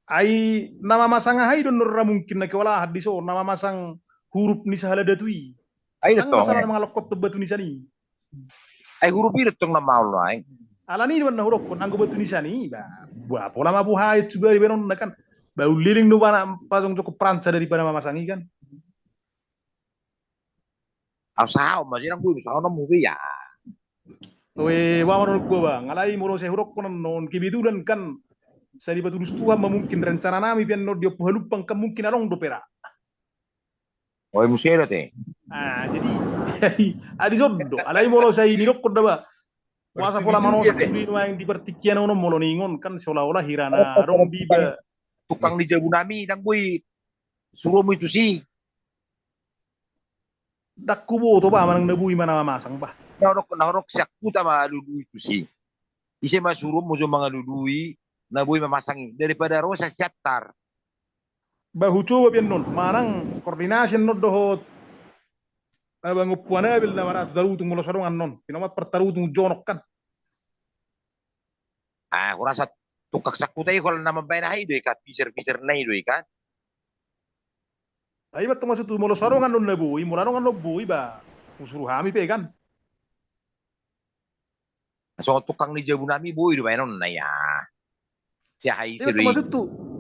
ay nama masang hay don ra mungkin na kawala hadiso nama masang huruf ni sa haladatui ay ang to masalah mga lokot to batu ni sani ay huruf itu tong na maul ay alani man na huruf kon anggo batu ni sani ba pola mabuhay juga di benon kan bau liling no bana pasong cukup pranca daripada mamasangi kan sao mà chỉ đang vui sao nó mua cái ya we wawan ko ba ngalai moro se huruf kon non kibidulan kan sa di batu Tuhan mungkin rencana nami pian no dia puhalupang kemungkinan long dopera oh musero te jadi adi sondo alai molo sai ni rokko daba wasa pola mano sakudi no yang dipertikian ono molo ningon kan seolah-olah hirana rong diba tukang di Jabunami nang gue suruh mu itu sih dakkubo to ba manang nabui mana masang ba narok siak puta ma dudu itu sih isi ma suruh mo jo mga dudui na boy mamasangi daripada rosa siatar bahu coba pian non manang koordinasi no dohot abang upuana bil na marat daru tung molo sarong annon pinamat pertaru tung jonok kan aku rasa tukak sakutai kalau nama bayar hai doi ka pisir nai doi kan tapi bat maksud molo sarong annon na bui molo annon bui ba usuruh hami pe kan so tukang di Jabunami boy do bayar na ya si hai si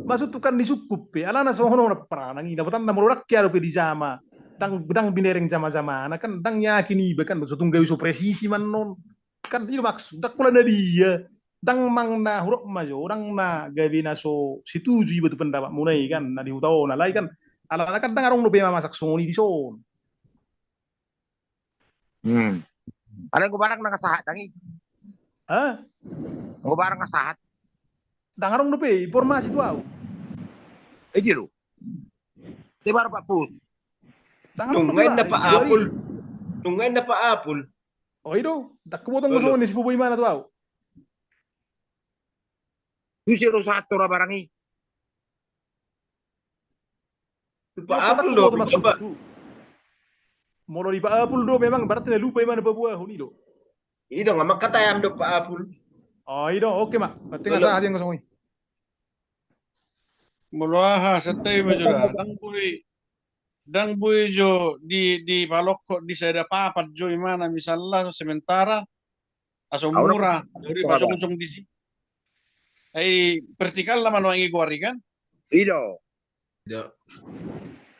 maksud tu kan disukup pe alana so hono na paranang ina batan na molorak kya pe di jama dang binereng jama-jama na kan dang yakini ba kan so tunggawi so presisi man non kan itu maksud dak pula na dia dang mang na huruf majo orang na gawi na so situju ibu tu pendapat munai kan na di hutau na lai kan alana kan dang arong no pe masak soni di son ala ko barang nakasahat dangi ha ko barang nakasahat dangarong no pe informasi tu au jiro di baru Pak Put nungain na pa apple nungain na pa apple oh itu dak kumotong mo so ni si Puboy mana tu au tu 01 ra barangi pa apple do ba molo di pa apple do memang berarti na lupa mana pa buah huni do ido nga makatayam do pa apple oh itu oke mak berarti nggak salah yang ngomong Mulaha sa tayo mo jula. Dang buy jo di paloko di sada papat jo imana misalnya sementara aso mura dari pacong-pacong di sini. Ay vertikal naman ang igwari kan? Ido.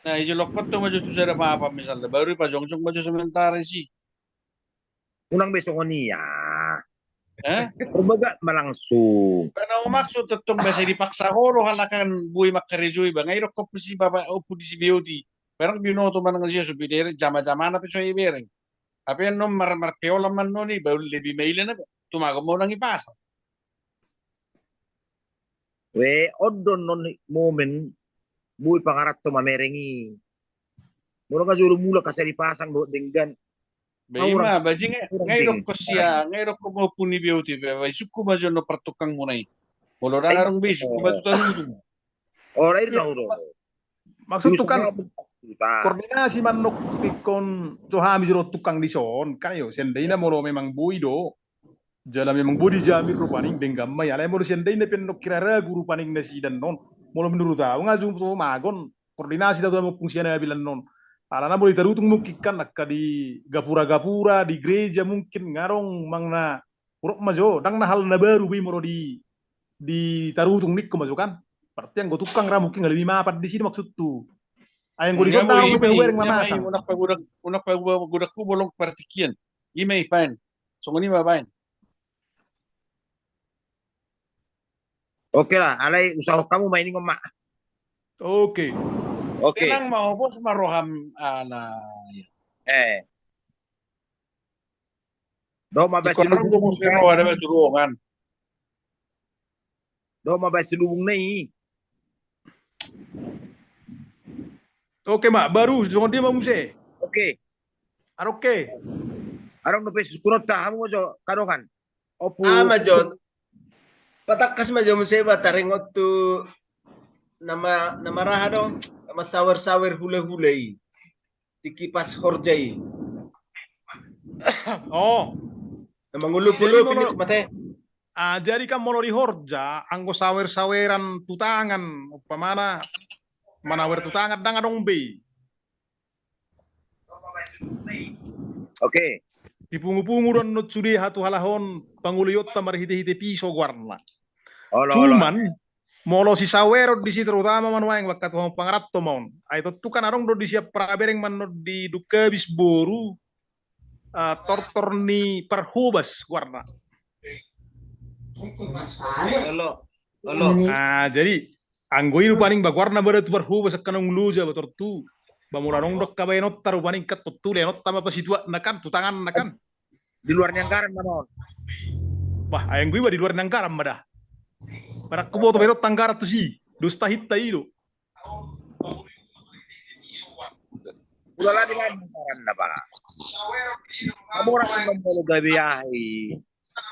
Nah, ijo lokot to maju tu sada papat misalnya baru pacong-pacong maju sementara sih. Unang besok niya. Perbaga malangsung. Karena maksud tetong bisa dipaksa horo halakan bui makarejui ba ngairo ko si baba opu di si beauty. Pero binoto man nga siya subidere jama-jama na piso ibereng. Tapi no mar peola man no ni ba lebih mail na tumago mo nang ipasa. We odon non momen bui pangarat to mamerengi. Mula ka juro mula kasari pasang do denggan. Baima bajing ngairo ko siya ngairo ko mo puni beauty ba suku ba no pertukang mo nai. Molo na ngarong bi suku ba tutan. Ora iro na uro. Maksud tukang koordinasi manuk tikon johami jero tukang dison kan yo sendaina molo memang buido jala memang budi jamir rupaning dengamma ya molo sendaina penok kirara guru paning nasi dan non molo menurut tahu ngajung so magon koordinasi tahu mau fungsinya bilan non alana boleh tarutung mukikan nakka di gapura-gapura di gereja mungkin ngarong mangna uruk majo dang na hal na baru bi molo di tarutung nikko majo kan berarti yang go tukang ra mungkin lebih mapat di sini maksud tuh. Ayang gue disot tahu pe wereng mamasang. Unak pa gudak ko bolong partikian. Imay pan. So ngani mabain. Oke lah, alay usaha kamu mainin ngoma. Oke. Oke. Kenang mau bos maroham ala. Do mabas Ikorang lubung bos pero ada baturongan. Do mabas lubung nei. Oke mak baru jangan dia mamuse. Oke. Oke. Arong no pes kunota hamu jo kadongan. Opu. Majo. Patakas majo museba tarengot tu nama raha dong nama sawer hule tikipas horjai. Oh. Nama ngulu-ngulu pinit mate. Jadi kan mau di horja anggo sawer-saweran tutangan upamana manawer tutangan dang adong be. Oke. Dipungu-pungu don not sudi hatu halahon panguliyot tamar hite-hite piso guarna. Cuman molo si sawero di situ terutama manuang wakat wong pangarap to mon. Ay to kan arong do di siap prabereng man di duka bis boru tortor ni perhubas guarna. Jadi anggo iru paning bagwarna bere tu perhubas kanong luja betor tu. Bamularong dok kabayenot taru paning kat tu lenot tama pasitua nakan tutangan nakan. Di luar Nyanggaran manon. Wah, ayang gue di luar Nyanggaran madah. Para kubo to berot tanggara tu si. Dusta hitta iru. Ulala di Nyanggaran na ba? Kamu orang ngomong gabi yahi.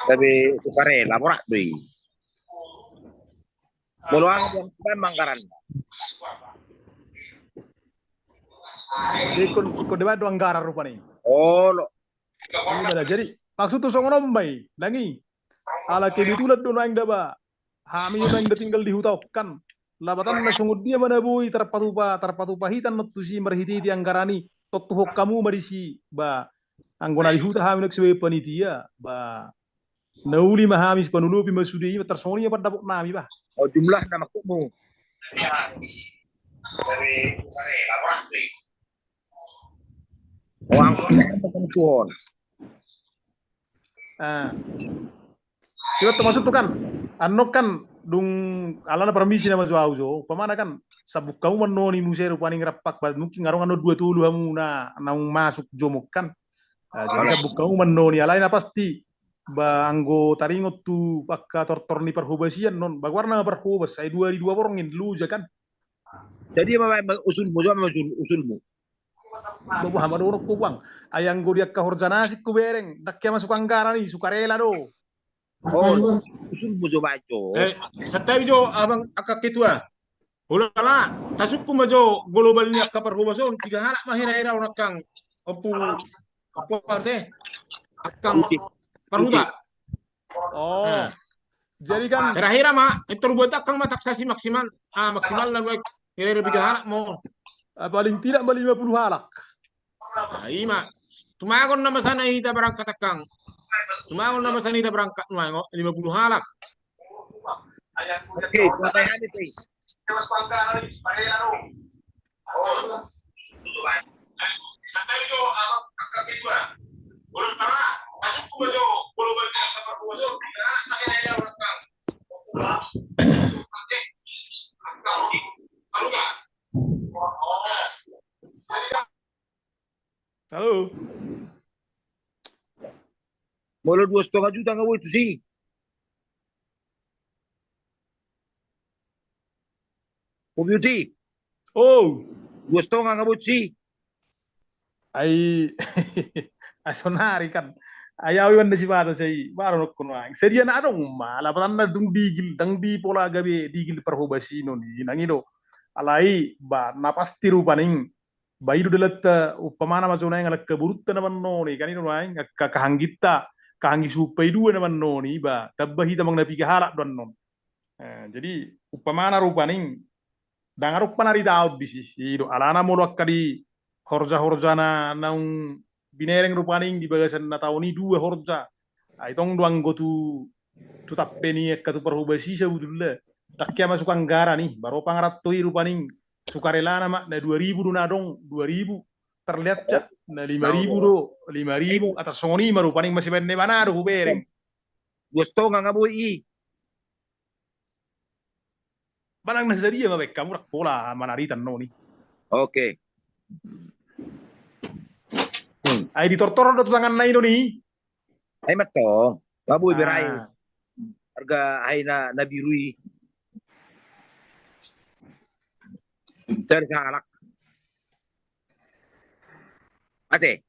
Gabi sukarela morak doi. Boluang yang kan Manggaran. Ikon debat doang gara rupa nih. Oh, lo. Jadi maksud tuh songonom bay, nangi. Ala kebitulan doon ang daba. Hami yun ang tinggal di hutaw kan. Labatan na sungod dia mana boy terpatupahitan not si merhiti di anggarani. Totuhok kamu marisi ba. Anggona di huta hami nagsebe panitia ba. Nauli mahamis panulupi masudi tersongoni apa dapok nami ba. Oh, jumlah nama kamu. Oh, angkot tuhon. Kita termasuk tuh kan, ano kan, dung alana permisi nama Joao, pemana kan, sabuk kamu menoni musir paling rapak, mungkin ngarong ano 20 hamu na nang masuk jomok kan, jadi sabuk kamu menoni, alain pasti, anggo taringot tu pakka torni perhubasian non, bagwarna perhubas, saya 2 porongin lu kan. Jadi apa usulmu? Muhammad uruk kuwang, ayang go dia kahorjanasik ku bereng, dakya masuk anggaran nih, sukarela do. Oh, usulmu jo baco. Satay jo abang akak ketua. Ulala, tasuk ko majo global ni akak perhubason, 3 halak mahira-hira unakang opo arte akang perhuda. Oh. Jadi kan Terakhir mah itu buat akang mataksasi maksimal lan baik kira-kira 3 halak mo. Paling tidak 50 halak. Ima, tumagon nama sana kita berangkat akang. Tumagon nama sana kita berangkat nuango 50 halak. Oke, pertanyaan itu. Halo. Molo 2,5 juta nggak itu sih. Oh beauty, Oh, 2,5 nggak sih. ai asonari kan. Ayaw iwan na si bata say baro no kuno ang. Seria na anong malapatan na dung digil dang di pola gabi digil perhubasino ni nangido. Alai ba napasti rupaning baidu delat upamana masuna yang alak keburutta naman no ni kanino ang kahanggita kahanggi supay dua naman no ni ba tabbahi tamang napi kahalak don non. Jadi upamana rupaning dangaruk panari daud bisi ido alana molo akkadi horja naung binereng rupaning di bagasan na tauni dua horja itong duang gotu tu tappeni ekkatu perhubasi sebetulnya takya masuk anggara nih baru pangarat tuh rupaning sukarela nama na 2000 do nadong 2000 terlihat cak na 5.000 do 5.000 atas songoni marupaning masih benne mana do hubereng 2,5 nggak i. banang na sadia mabek kamu rak pola manaritan no nih. Oke. Ay di tortoro do tangan na ino nih. Ay matong. Baboy berai. Ah. Harga ay na birui. Dari salak. Ate.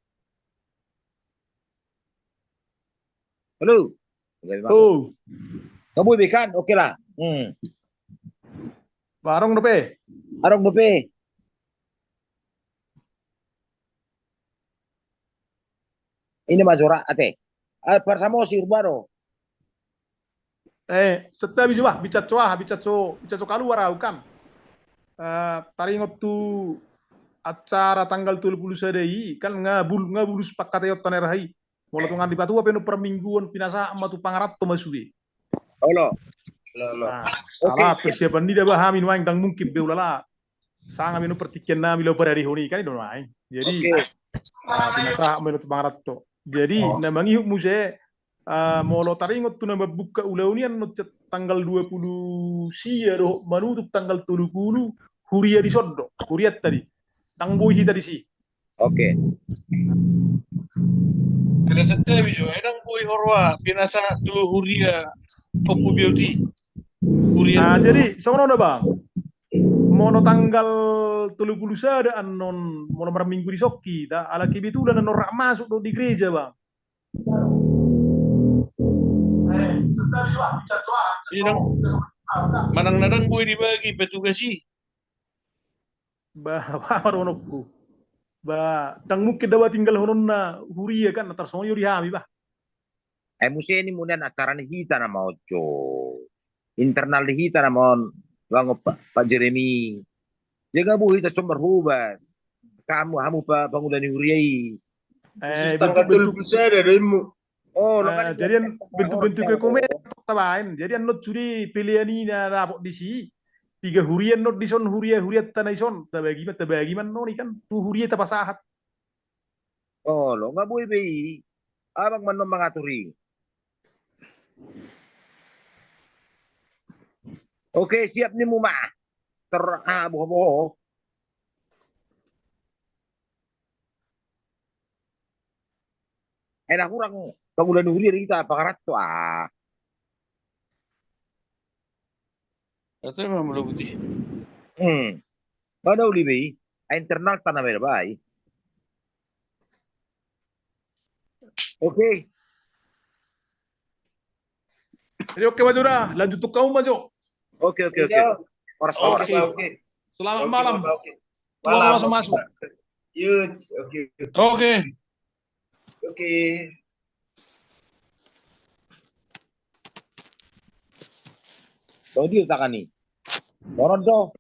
Halo. Oh, Baboy bekan, oke lah. barong dope. Arong dope. Ini mazora ate. Persamo si Urbano. Seta bisu bah bicat coa keluar kan. Taringot tu acara tanggal 30 sadai kan ngabulu sepakat ayot taner hai. Mula tungan di Patua penu permingguan pinasa ama tu pangarat to masude. Halo. Ala persiapan di dah hamin waing dang mungkin beulala. Sanga menu pertikian na milo pada honi kan itu waing. Jadi pinasa menu tu pangarat to. Jadi namangi muse molo taringot tu nama buka ulaunian no tanggal 20 sia do manutup tanggal 30 huria di soddo huriat tadi tang boy tadi si Oke. Kala sette bijo edang boy horwa pinasa tu huria opu beauty. Huria. jadi sono na bang mono tanggal 30 sada anon mono minggu di sokki ta ala kibitulan no rak masuk do di gereja bang. Manang nadang boy dibagi petugas sih. Baronokku. Tang mungkin dapat tinggal honon na huria kan atar sonyo di hami bah. Musia ini kemudian acara ni hita nama ojo. Internal di hita nama bang Pak Jeremy. Jaga bu hita sumber hubas. Kamu pak bangunan huriai. Bentuk saya ada demo. Oh, jadi bentuk-bentuk komen tabain. Jadi not suri pilihan ini rapok di si. Tiga hurian not di son huria tanaison tabagi man noni kan tu huria tapasahat. Oh, lo nggak boleh bi. Abang manom mengaturi. Oke, siap nih muma. Boho. Enak kurang bangunan huria kita pakarat tuh Atau memang belum putih. Mana uli bi? Internal tanah berbai. Oke. Jadi oke Mas udah lanjut tuh kamu Mas. Oke. Oras. Selamat malam. Malam masuk. Yuts, Oke. Tahu dia tak nih. Soron do.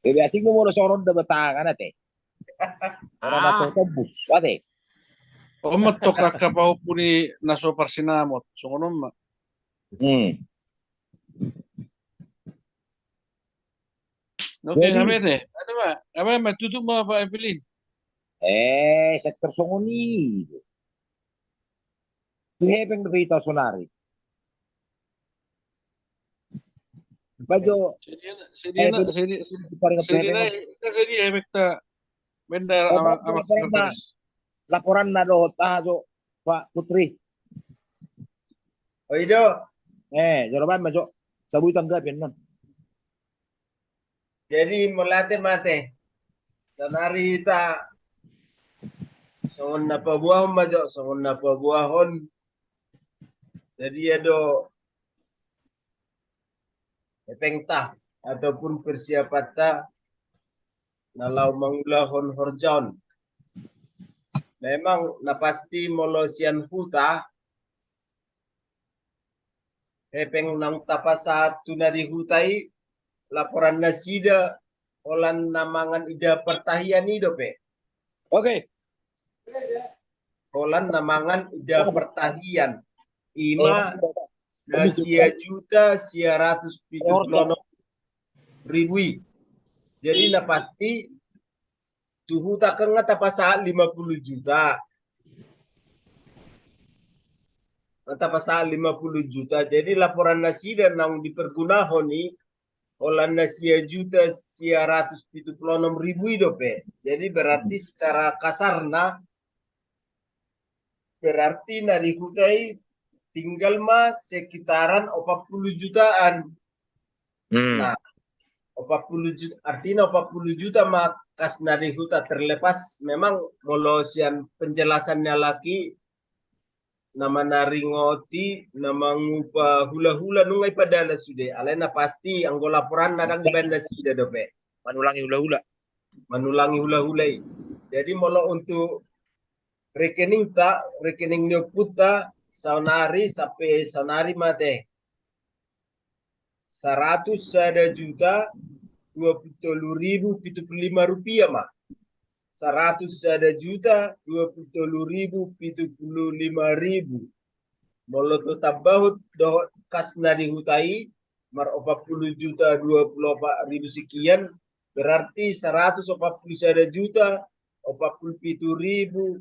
Jadi asing mo mo soron da batangan ate. Orang atau tembus, ate. Omat to kakapau puni naso parsinamot. So kono ma. Oke, kami teh. Ada ba? Apa tutup mo Pak Evelyn? Sektor Songoni. Tu hepeng berita sonari. Bajo, paling Jadi efekta benda amak laporan na do tajo Pak Putri. Oh itu, Jawaban bajo sabui tanggapin non. jadi mulate mate. Sanari ta songon na pabuahon majo, songon na pabuahon. Jadi ada epengta ataupun persiapan ta nalau mangulahon horjon. Memang napasti molosian huta epeng nang tapasa tunari hutai laporan nasida olan namangan ida pertahian ido pe. Oke. Olan namangan ida pertahian. Ima sia juta 176 ribu. Jadi napasti tuhu takeng tapasa 50 juta. Tapasa 50 juta. Jadi laporan nasida nang dipergunakan ni olan nasia juta 176 ribu itu pe. Jadi berarti secara kasarna berarti nari hutai tinggal mah sekitaran 40 jutaan. Nah, 40 juta artinya 40 juta mah kas nari huta terlepas memang molosian penjelasannya lagi nama naringoti nama ngupa hula-hula nungai padala sude alena pasti anggo laporan nadang di banda sida dope Manulangi hula-hula. Manulangi hula-hula. Jadi molo untuk rekening puta saunari sampai saunari mate 100 ada juta 20.075 rupiah mah 100 ada juta 20.075 molo tetap bahut do kasna dihutai mar 40 juta 24.000 sekian berarti 140 ada juta 47.075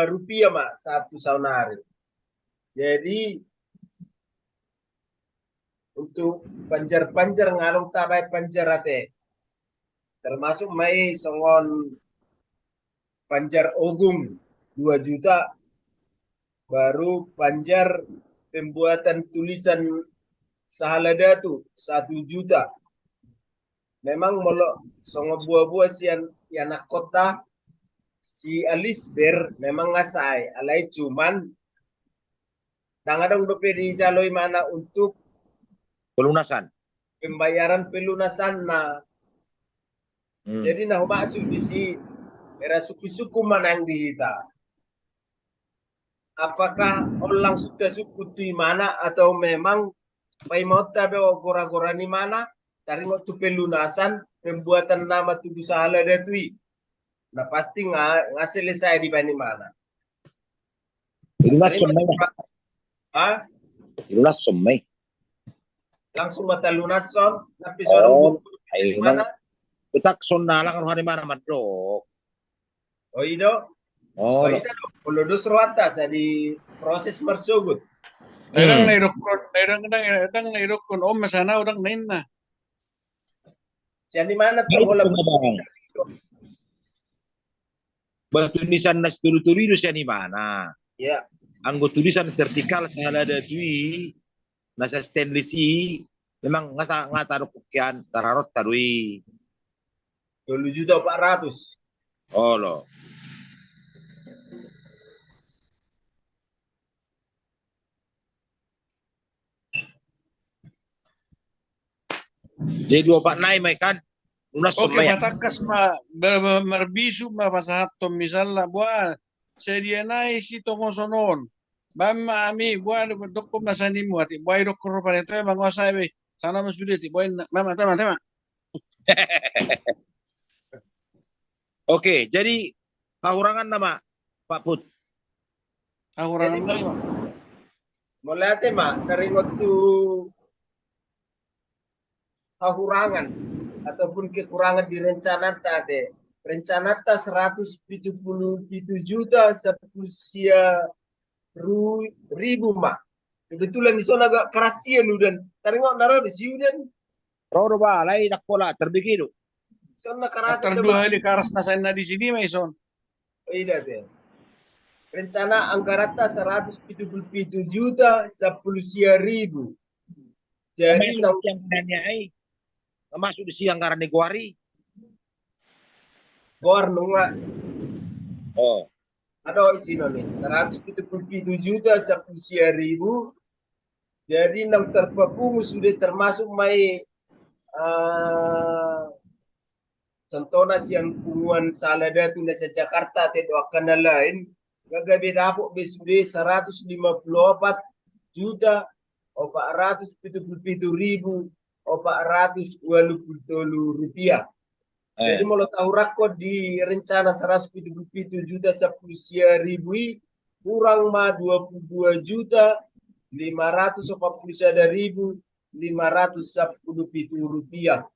rupiah mah satu saunari. Jadi untuk panjar-panjar ngalung tabai panjarate termasuk mai songon panjar ogung 2 juta baru panjar pembuatan tulisan sahaladatu 1 juta. Memang molo songo buah-buah sian anak kota si Alisber memang ngasai alai cuman dangadang dope di jaloi mana untuk Pelunasan. pembayaran pelunasan na. Jadi nah maksud di si era suku-suku mana yang dihita. Apakah orang sudah suku di mana atau memang paimota do gora-gora ni mana taring waktu pelunasan pembuatan nama tubuh sahala datui. Nah pasti nggak selesai di mana. Ilunas semai. Ilunas semai. Langsung mata lunason tapi seorang di mana? Kita sondalang rohani mana madok. Oh ido. Oh ido. Kalau dos rohata di proses marsugut. Daerang nairokon om masana orang nain na. Sian di mana tuh bola batu tulisan nas turu-turu itu sian di mana? Ya. Anggo tulisan vertikal sahala ada tui nasa stainless memang nggak taruh kukian tararot tarui 2.400.000. Oh lo. Jadi 249 mai kan? Lunas Oke, matakas merbisu mapasahatom misalnya buat sedianai si tongosonon. Bama ami buat doko masani muati buat doko rupan itu emang ngosai be sana masudah ti buat mama tema. Oke, jadi kahurangan nama Pak Put. Kahurangan nama. Mulai tema teringot tu kahurangan ataupun kekurangan di rencana tadi rencana ta 177 juta 10.000 mak. Kebetulan di sana agak kerasian lu dan taringok naro di siu dan Roro ba, alay nakpola, terbikido. sana kerasan Atar 2 hari karas na sana di sini, Maison. Iya deh. Rencana anggarata 177 juta 10.000. Jadi Masuk di anggarannya ay. Masuk di anggaran negari. gor nunga Oh, ada isi nih 177 juta 10.000. Jadi nang terpapungu sudah termasuk mai contohnya siang punguan salada tu nasa Jakarta te doakan lain gagabe dapuk besude 154 juta 477.423 rupiah. Jadi mau tahu rakot di rencana 177 juta 10.000 kurang mah 22 juta 541.510 rupiah.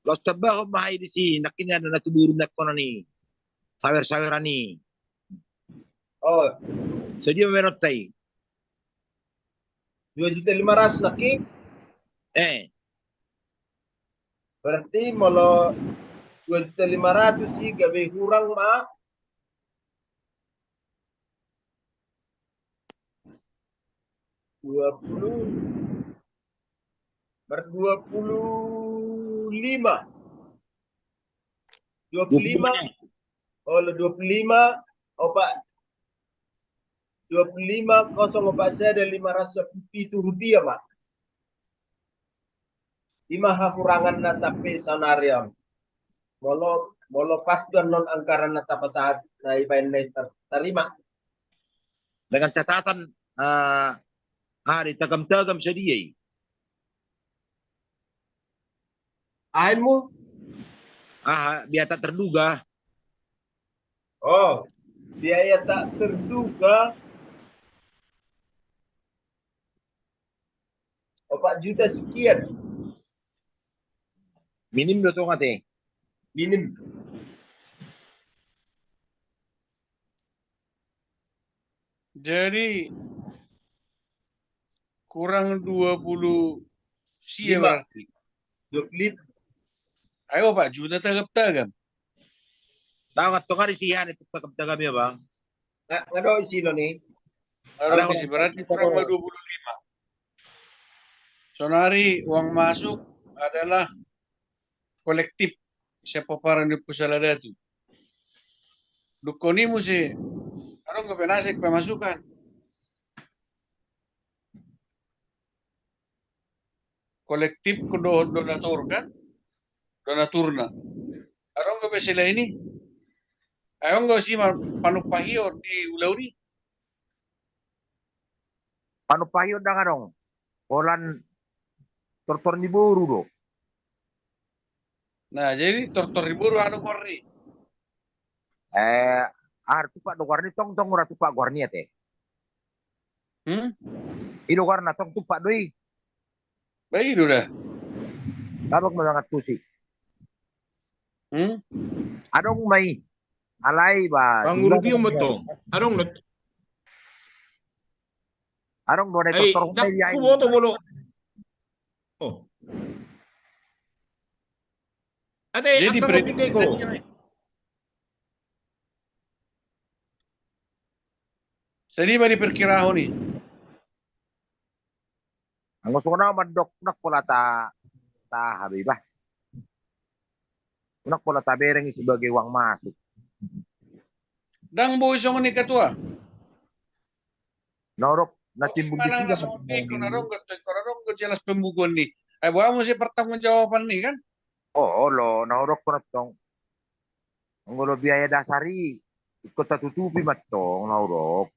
los tabah mahay di si nakinya na natuburo na ko na ni. Sawer-saweran ni. Oh, So di meron tay. 2.500.000 naki. Berarti mau 2.500.000 sih gabe kurang mah 20 25 oh 25 opak 25 kosong opak saya ada 507 rupiah mak. Lima kurangan na sampai sonarion. Molo pas dan non angkaran na tapasahat na ibain na terima. Dengan catatan hari tagam-tagam sa diya. Aimo? Biar tak terduga. Oh, biaya tak terduga 4 juta sekian. Minim do to ngate. Minim. Jadi kurang 20 sia Lima. berarti. 25. Ayo Pak, juta tagap-tagap. Tawag to nga sihan ito tagam-tagam ya bang. Ngado isi lo nih. Ada isi berarti kurang 25. Sonari uang masuk adalah kolektif siapa para di pusalada itu. Dukoni musi arong ke penasik pemasukan. Kolektif ke donatur kan? Donaturna. Arong ke sila ini. Ayong go si panupahio di ulauri. Panupahyo na nga dong. Polan tortor ni buru do. Nah, jadi tortor riburu anu korni. Tupak do warni tong ura tupak warni ate. Ilo warna tong tupak doi. Baik udah. Tabag malangat tusi. Adong may alay ba? Ang rupiah betul. Arong not. Arong do na Ay, tortor may aku boto bolo. Oh. Ate, Jadi ang kapitay ko. Sali ba diperkiraho ni? Ang gusto ko na madok pula ta habibah. Unak pula ta bereng sebagai uang masuk. Dang boy song ni katua. Norok na timbul di Manang sila. konarong ko jelas pembukuan ni. Ay buah mo si pertanggungjawaban ni kan? Oh, lo norok ko na tong. Ang gulo biaya dasari. Ikut tatutupi matong norok.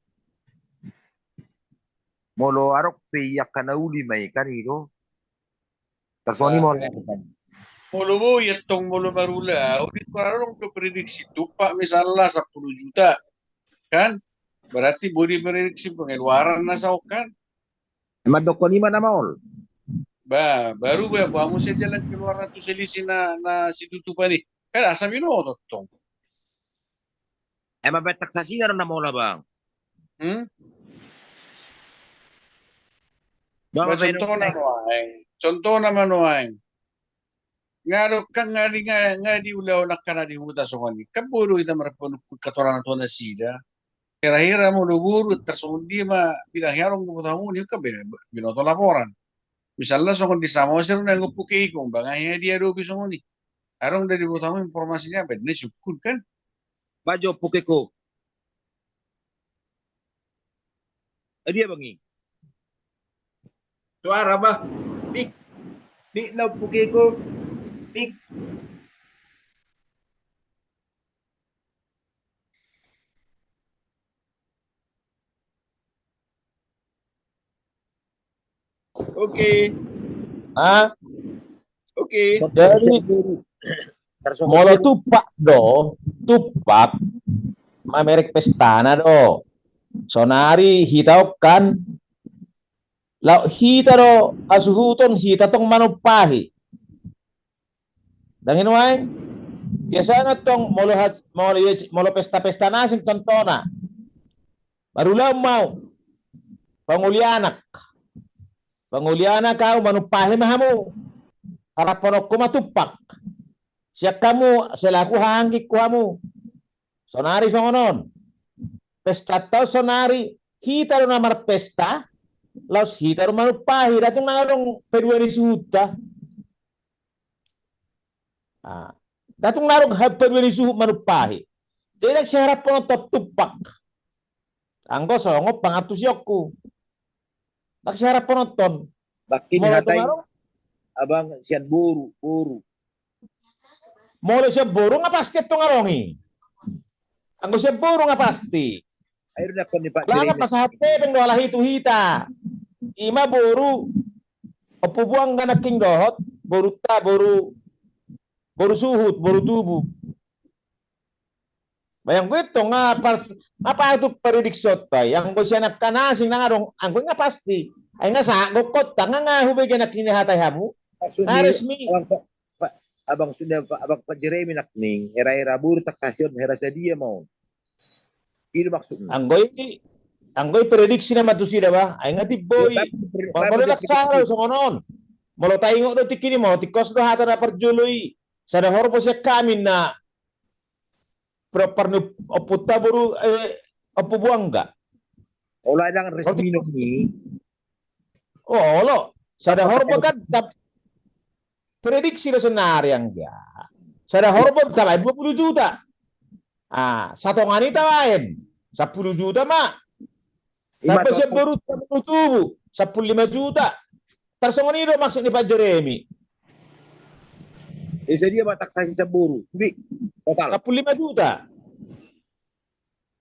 Molo arok piyak ka na uli may kanino. Tersoni mo. Mulu yetong mulu barula. Ulit konarong ko prediksi tupak misalnya 10 juta. Kan? Berarti budi prediksi pengeluaran nasa kan? Madok ko ni mana maol. Baru buah mo siya jalan keluar na to selisih na si tutupan ni. Kaya asam yun o totong. mabay taksasi na mo na bang? Hmm? Bang mabay Contoh naman ay. Contoh naman ay. Nga kang nga di ulaw na kana di huta so kani. Kaburo ita marapon katoran to na sida. Kira-hira mo lubur tersundi ma bilang harong ko tamu ni ka binoto laporan. Misalnya so di sama sir na ngupuke ko bangaya dia do biso ni. Harong dari tamu informasinya bedne syukur kan. Bajo puke ko. Dia bangi. Suara bah. Pik. Pik na puki ko. Pik. Oke. Ah, Oke. jadi molo tupak do, tupak mamerek pestana do. Sonari hitau kan lau hita do asuhuton hita tong manupahi. Dangin wae biasanya tong molo pesta-pesta nasing tontona. Barulah mau pangulianak. Pangulianak kau manupahi mahamu. Harapan ko matupak. Siya kamu selaku hanggi kamu. Sonari songonon. Pesta tau sonari hita ro namar pesta laus hita ro manupahi datung narong pedua di suhuta. Datung narong pedua di suhu manupahi. Jadi saya harap top tupak. Anggo songo pangatus yokku. Nak saya harap penonton. Bakin Molo hatay tungarong abang sian buru. molo siya buru nga pasti tungarongi. Anggo siya buru nga pasti. Ayun na ko ni Pak Langa Jeremy. pasahate peng doala hitu hita. Ima boru opubuang nga naking dohot boru suhut boru tubuh. Bayang beto nga apa itu prediksyon tay yang siya nakanasing nga dong anggo nga pasti. Ay nga sa gokot nga hubay nga nakinihatay hamu. Nga resmi. Abang sudah abang Pak Jeremy nakning era-era buru taksasyon hera sa dia mau. Ini maksudnya. Anggoy prediksi na matusida ba? Ay nga ti boy. Pagpalo naksaraw sa konon. Malo tayo do tikini mo tikos do hata na perjuloy. Sa dahor po siya kami na proper oputa buru opubuang ga. Wala lang resmi ni. Oh, lo. Sa dahor po kan prediksi na sonari ang dia. Sa dahor po sabay 20 juta. Satu nganita lain 10 juta mak. Tapos siya baru tubuh 15 juta. Tersongon itu maksud ni Pak Jeremy. Isa dia taksasi sa buru. Subi. Total. 15 juta.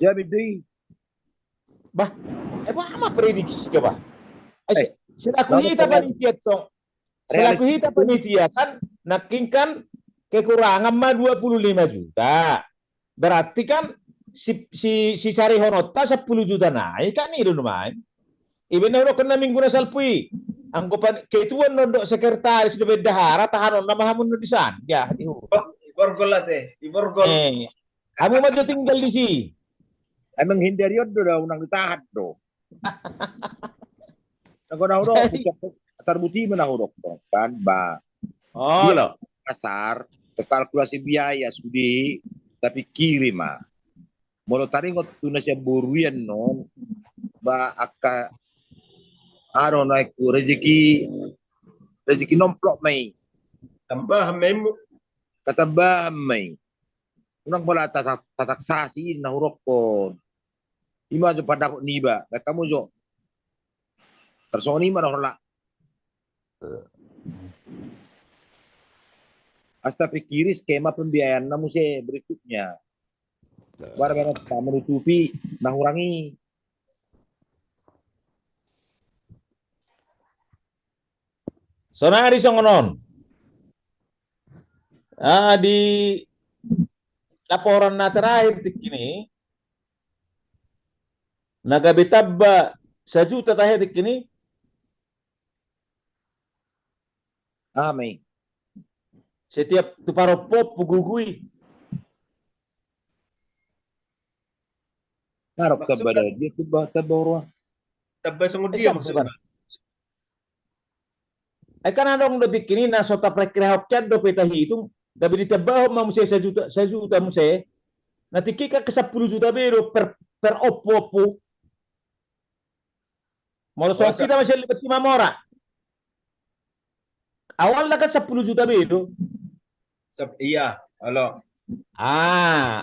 Ya bidui. Bah, apa prediksi ka ba? Selaku hita panitia tong. Selaku hita panitia kan nakingkan kekurangan mah 25 juta. Berarti kan si Sari Honota 10 juta naik kan itu naman. Iben na kena minggu na salpui. Ang ketuan nondok sekretaris do bedahara tahanon na mahamun no disan. Ya, Iborgol ate, iborgol. Kamu maju tinggal di si. Emang hindari do daw nang ditahan do. Nagona tarbuti manahurok kan ba. Oh, lo. Pasar kalkulasi biaya sudi tapi kirim mah. Molo taringot tuna siya buruyan non ba aka naik rezeki nomplok may Tambah memo. katambah may unang wala tataksasi nahurok ko ima jo pada ko niba na kamu jo personi man horla hasta pikiri skema pembiayaan namu se berikutnya barang menutupi nahurangi. Sonari songonon. Di laporan na terakhir tikini nagabitabba 1 juta tahe tikini. May. Setiap tuparopop pugugui. Narok Maksud tabada dia taboro. tabah sama dia Ejam, maksudnya. kan adong detik ini na sota prekrehok chan do peta hitung gabi di tebah ma muse sejuta muse nanti kika ke 10 juta bero per opo mau so Masa- kita masih libat 5 mora awal lah kan 10 juta bero Iya, halo.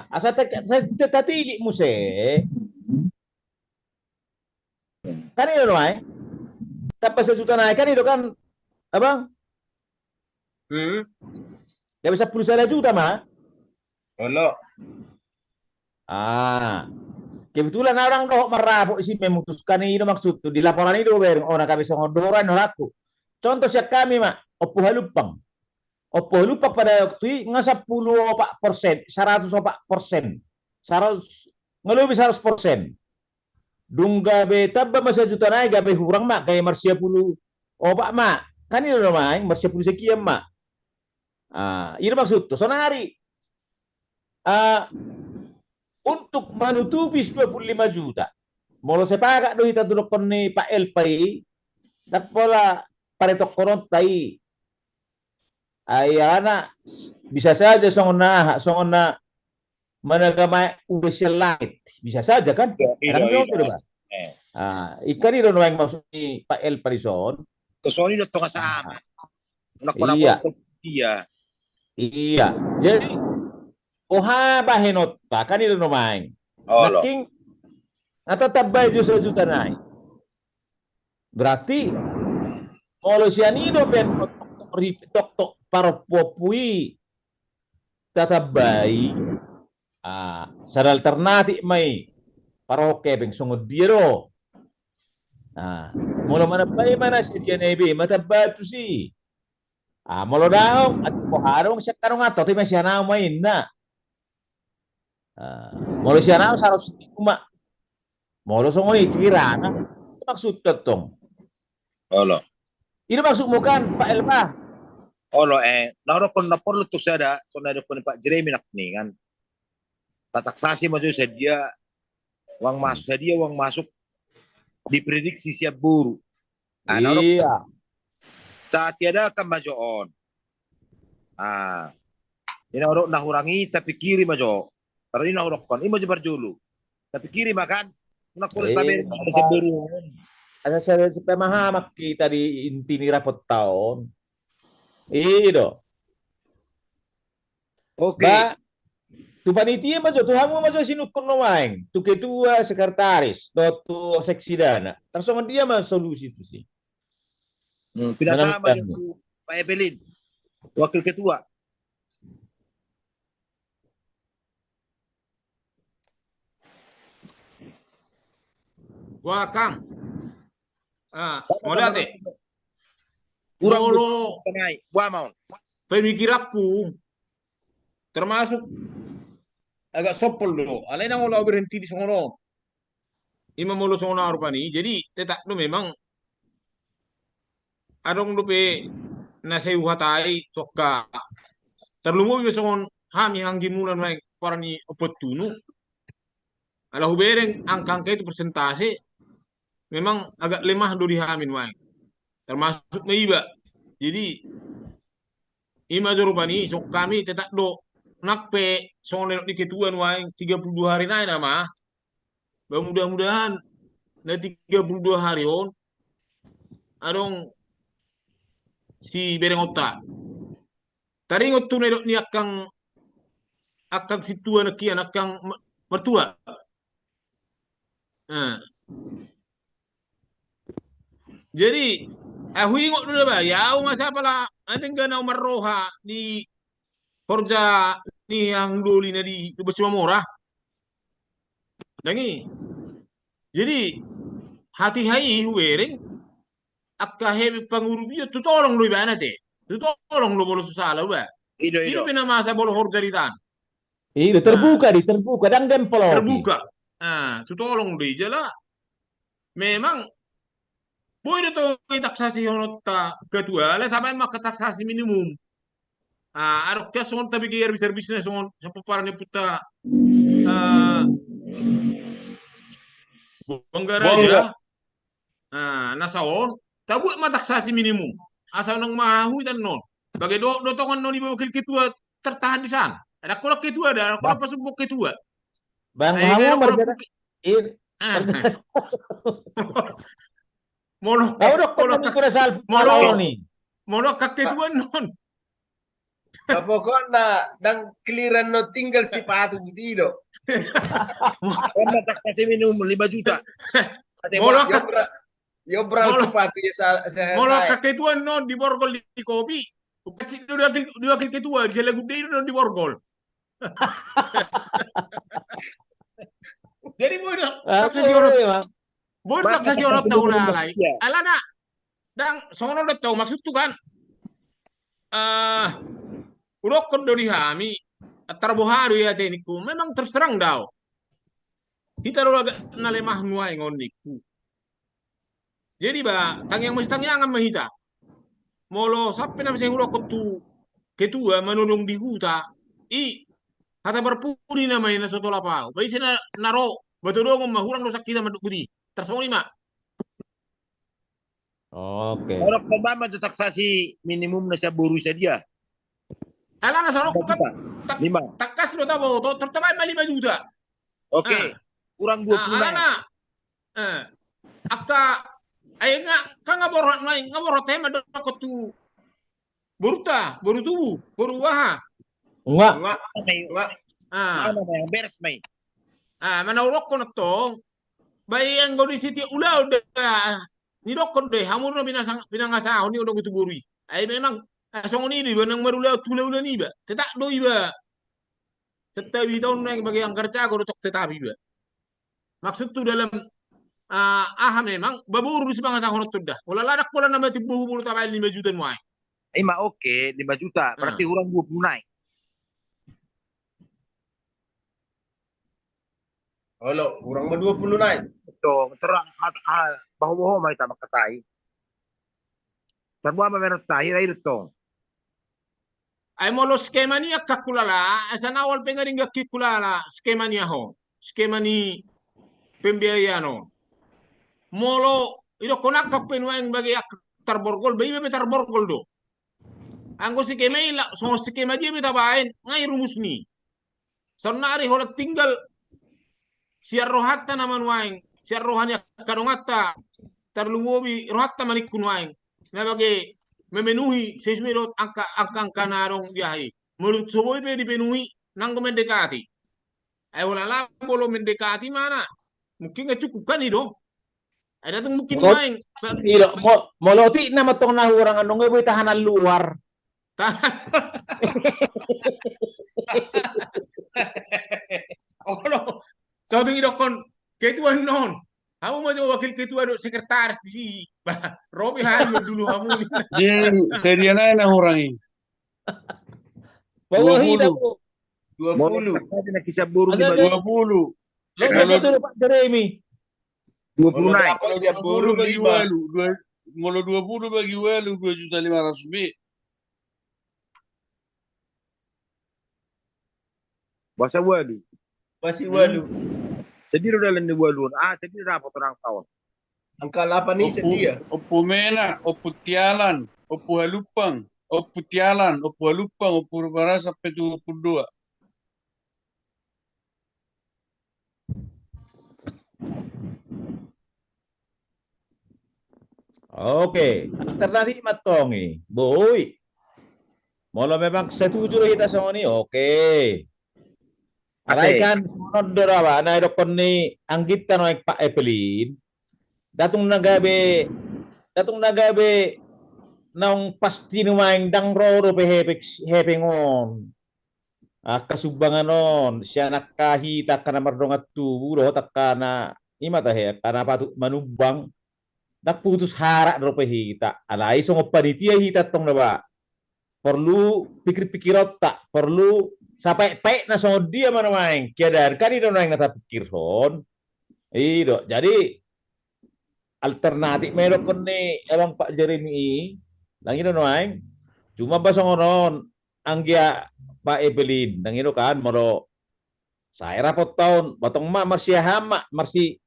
asa tatili muse kan itu naik tapos sejuta naik kan itu kan abang gabi 10 juta mah Halo. Kebetulan orang doh merapok isi memutuskan ini maksud tuh di laporan itu bereng oh nak kami songodoran aku. Contoh siap kami mak opo halupang pada waktu itu 10% 100%, 100 ngelubi 100%. Dungga beta masa juta naik gabe kurang mak kayak marsia puluh opak mak kan itu namanya marsia puluh sekian mak. Ini maksud tuh sonari. Untuk menutupi 25 juta. Molo sepakat do kita dulu ni Pak Elpai nak pola pada tokoron tai. Ayana bisa saja songona managama urusan langit. Bisa saja kan? Ikan itu yang maksud ni Pak Elpai son. Kesoni do tonga sama. Iya. Iya. Jadi bahenota kan itu namanya. Naking atau tabay juta naik. Berarti kalau sianido pen tok para popui tatabay sa alternatif may para hokebeng sungod biro. Mula manabay mana si DNAB matabay to si. Mula daw at poharong siya karong ato ti may siya na main na. Molo siya na sa kuma. Molo songo ni tira na. Itu maksud tong. Olo. Ini maksud mo kan Pak Elpa. Olo nauro kon na porlo to sada so na ko ni Pak Jeremy nakni kan. Tataksasi mo sa dia uang masuk diprediksi siap buru. Iya. Saat tiada kan majoon. Ini nauro nahurangi tapi kiri majo. Karena ini naurokon, ini mau jebar dulu. Tapi kiri makan, nak kurus tamer bisa buru. Asa saya pemahamak kita di inti ni rapot tahun. Iyo. Oke. Tu panitia majo, tu hamu majo sinukun nomaing. Tu ketua sekretaris, tu seksi dana. Tersongan dia mah solusi itu sih. Tidak sama itu Pak Evelyn, wakil ketua. Gua Kang. Mau lihat deh. Kurang Kalau naik, gua mau. pemikir aku termasuk agak sopol do. Alai nang olah berhenti di sono. Ima mulu sono arupani. Jadi tetak do memang adong do pe nasai uhatai soka. Terlumu bisa sono hami hanggin mulan mai parani opotunu. Ala hubereng angka itu persentase memang agak lemah do dihamin wae. Termasuk meiba. Jadi ima jorupani sok kami tetak do nakpe soalnya di ketuan wae 32 hari naik nama. Mudah-mudahan na 32 hari on adong si bereng otak. Tari ngotu ni akang situa nakian akang mertua. Jadi huingot dulu ba yaw nga sa pala ating ganaw maroha di Forja ni ang luli na di Basumamora. Dangi. Jadi hati-hati huwering akka hebi pangurubio tutolong lo iba nate. Tutolong lo bolo susala ba. Ido. Pinamasa bolo Forja ritan. Iya terbuka dan dempel. Terbuka. Tutolong lo ijala. Memang boleh itu taksasi honot kedua, lah tapi mak taksasi minimum. Ada kes on tapi kira bisa bisnis on sampai parane puta Bangga Bangga. raja. Nah, nasaon, tabuat mataksasi minimum. Asal nang mahu dan non. Bagi dotongan non ibu wakil ketua tertahan di sana. Ada kolak ketua, ada kolak pasubuk ketua. Bang Ay, Mamu meron kolak marjana. Ah. Mono, Kau dok mono, kan ko sal mono, ni. mono kaketua non. Pokoknya dan keliran no tinggal si patu gitu. Kan tak kasih minum 5 juta. Mono kak, Yobral Molo. si patu ya mono saya. kaketua non di borgol di kopi. Kecil dua wakil ketua di sela gede non di borgol. Jadi bodoh, taksasi orang, bodoh taksasi orang tahu lalai. Alana, dan sono udah tahu maksud tuh kan. Udah kondori kami terboharu ya tekniku memang terus terang dah. Kita udah agak nalemah nuai ngoniku. Jadi tang yang mesti tangiangan mahita. Molo sampai nama saya udah ketua menunung di huta. Kata berpuni namanya soto lapau. Baik sana naro betul dong mahurang dosak kita maduk budi. Tersebut 5. Oke. Orang pembama itu taksasi minimum nasa buru saja. Alana sana kan 5. takas lo tahu tertabai 5 juta. Oke. Kurang 20 Alana, akka ay nga borot tema do ko tu boruta borutu boruwaha Enggak. Enggak. Ano na yung beres may. manawrok ko na to bayang go di city ulaw da ni dokon de hamur no pinangasahon ni udah gitu burui ay memang song ni di nang marulaw tulaw na ni ba tetak do iba setawi tahun yang bagi yang kerja ko tok tetapi ba maksud tu dalam memang baburu di sebangsa honot tuh dah. Wala ladak pula nama tibu bulu tabay 5 juta muay. Oke, 5 juta. Berarti kurang 20 naik. Halo, kurang 20 naik. Ito, terang baho-baho may tama katay. Tagwa meron tayo ray ito. Ay molo skema niya kakulala, asa nawal pengaring kakulala, skema niya ho. Skema ni pembiayano. Molo ilo konak kapenwaing bagi terborgol bayi be terborgol do anggo si kemai la so si kemai dia beta bain ngai rumus ni sonari hola tinggal siar rohatta naman waing siar rohanya kadongata terluwobi rohatta manikun waing na bagi memenuhi sesuai dot angka narong biahi menurut soboy be dipenuhi nanggo mendekati ay wala la bolo mendekati mana mungkin nggak cukup kan itu. Ada tuh mungkin main. Ilo, moloti na matong na hurang anong ngayon tahanan luar. Tahan. Oh no. So tung idokon ketuan non. Kamu mau wakil ketua do sekretaris di sini. Robi hayo dulu kamu. Jadi seriana na orang ini. Bawa hida po. 20. Na kisah buru 20. Lo betul Pak Jeremy. 20 naik. Kalau dia buru bagi 5. walu, molo 20 bagi walu 2.500.000 bi. Bahasa walu. Masih walu. Jadi udah lain walu. Jadi dapat orang tahun. Angka 8 ni sedia. Opo mena, opo tialan, opo halupang, opo tialan, opo halupang, opo bara sampai 22. Oke, alternatif matongi. Boy. Molo memang setuju kita sama ini. Oke. Alay kan nodora na dokon ni anggit kan Pak Evelyn. Datong nagabe nang pasti numaing dang roro pe hepengon. Kasubangan non siya nakahita kana mardongat tubuh takana imata he kana patu manubang nakputus harak ro hita alai so panitia hita tong na ba perlu pikir-pikirot tak perlu sampai pek na so dia mana main kiadan kan itu nang nata pikiron ido jadi alternatif merok ni abang Pak Jeremy lang ino main cuma basongonon anggia Pak Evelyn nang ino kan moro saya rapot tahun batong ma marsi hama marsi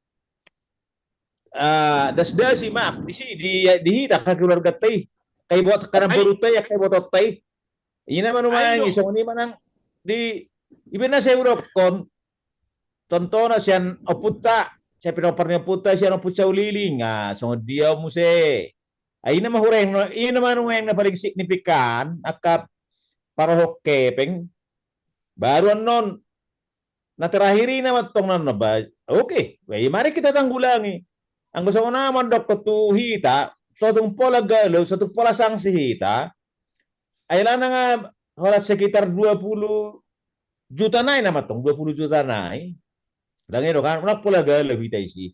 das-das si mak di hita ka keluarga teh kay buat karang Ay. baru teh kay buat teh ina man Ay, umayang no. isong ni manang di iben na sa Europe kon tonto na siyan oputa siya pinoparnya puta siya no putsa uliling so dia muse ay ina mahureng no ina man umayang na paling signifikan akap para hokkepeng baru non na terakhiri na matong na ba okay mari kita tanggulangi ang gusto ko naman Dr. Tuhita suatu pola galo suatu pola sanksi hita ay lang na nga wala sekitar 20 juta na naman tong 20 juta na lang ito kan unak pola galo hita isi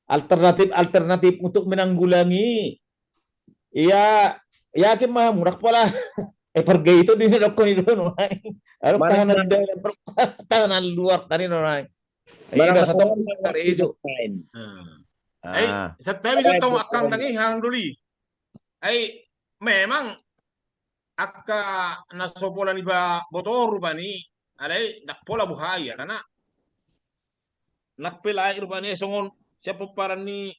alternatif untuk menanggulangi iya yakin mah murak pola pergi itu di dok ni doon ano tahanan luar tani no nai Marang sa to matulog itu Ay, sa tabi sa tong akang nangihang duli. Ay, memang akka nasopola ni ba botor ba ni alay nakpola buhaya na nakpelay ba ni songon siapa paran ni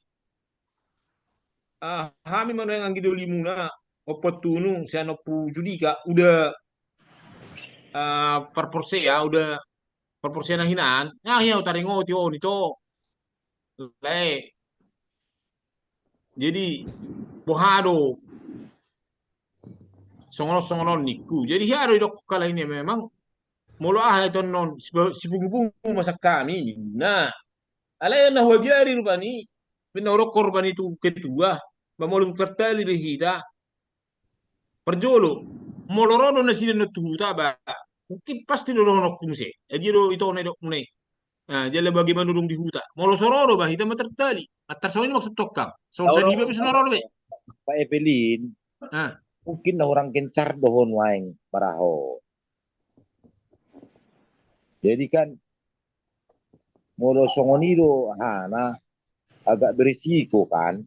hami man yang gidoli muna opatunu siya no pu judika udah perporse ya udah perporse na hinaan ya taringo tio nito lay jadi bohado songono niku jadi haro idok kala ini memang molo itu non si bungu masak kami nah alay na huwabiyari rupani pinoro korban itu kedua bamolo kertali behida perjolo molorono na sila natuhuta ba mungkin pasti lolono kumse ejiro ito na dok mune jala bagi manurung di huta molo sororo ba hita matertali atar so ini maksud tokang so sa diba bisa nororo be Pak Evelyn mungkin na orang kencar dohon waeng paraho jadi kan molo songonido na agak berisiko kan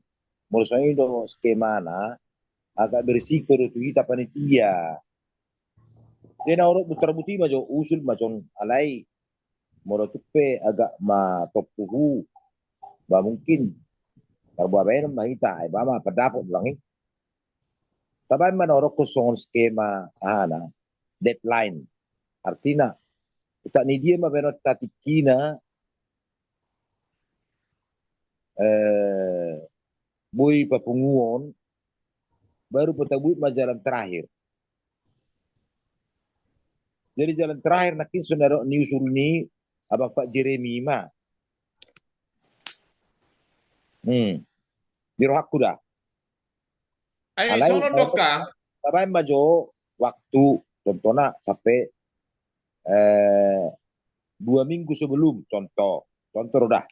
molo songonido skema na agak berisiko do kita panitia dia orang putar-puti majo usul macam alai moro tupe agak ma topuhu ba mungkin karbo aben mahita ay ba ma padapot lang tabay man orok ko songon skema na deadline artina utak ni dia mabenot tatikina boy papunguon baru petabut jalan terakhir. Jadi jalan terakhir nakin saudara niusul ni abang Pak Jeremy mah. Biro aku dah. Ay sono doka. Sabay majo waktu contohnya sampai 2 minggu sebelum contoh udah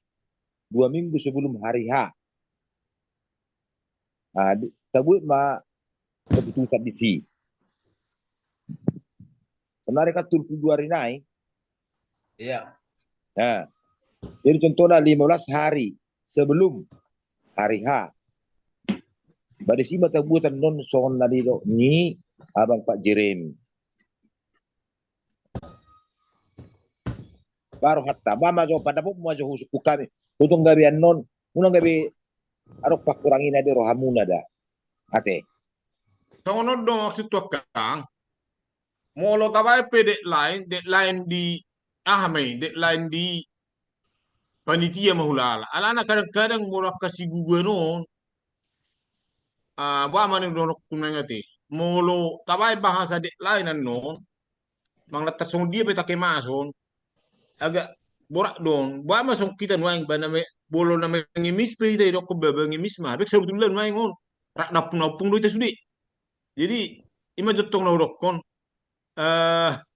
2 minggu sebelum hari H. Tabut mah keputusan DC. Sebenarnya kan 22 hari naik. Iya. Nah, jadi contohnya 15 hari sebelum hari H. Pada si mata buatan non son nalilo ni abang Pak Jeremy. Baru hatta mama jo pada pun majo husuk kami. Tutong gabi non, unang gabi arok pakurangin ada rohamuna da. Ate. Sono dong maksud kang molo tabay pe deadline di deadline di panitia mahulala alana kadang-kadang mula kasih gubernur ba man yung kunangati molo tabay bahasa deadline non mang natasong dia betake mason agak borak dong ba masong kita nuang ba na bolo na mengimis pe ito ko baba ngimis ma bek sebetulnya nuang ngon rak napung do ito sudi jadi ima jotong na urokon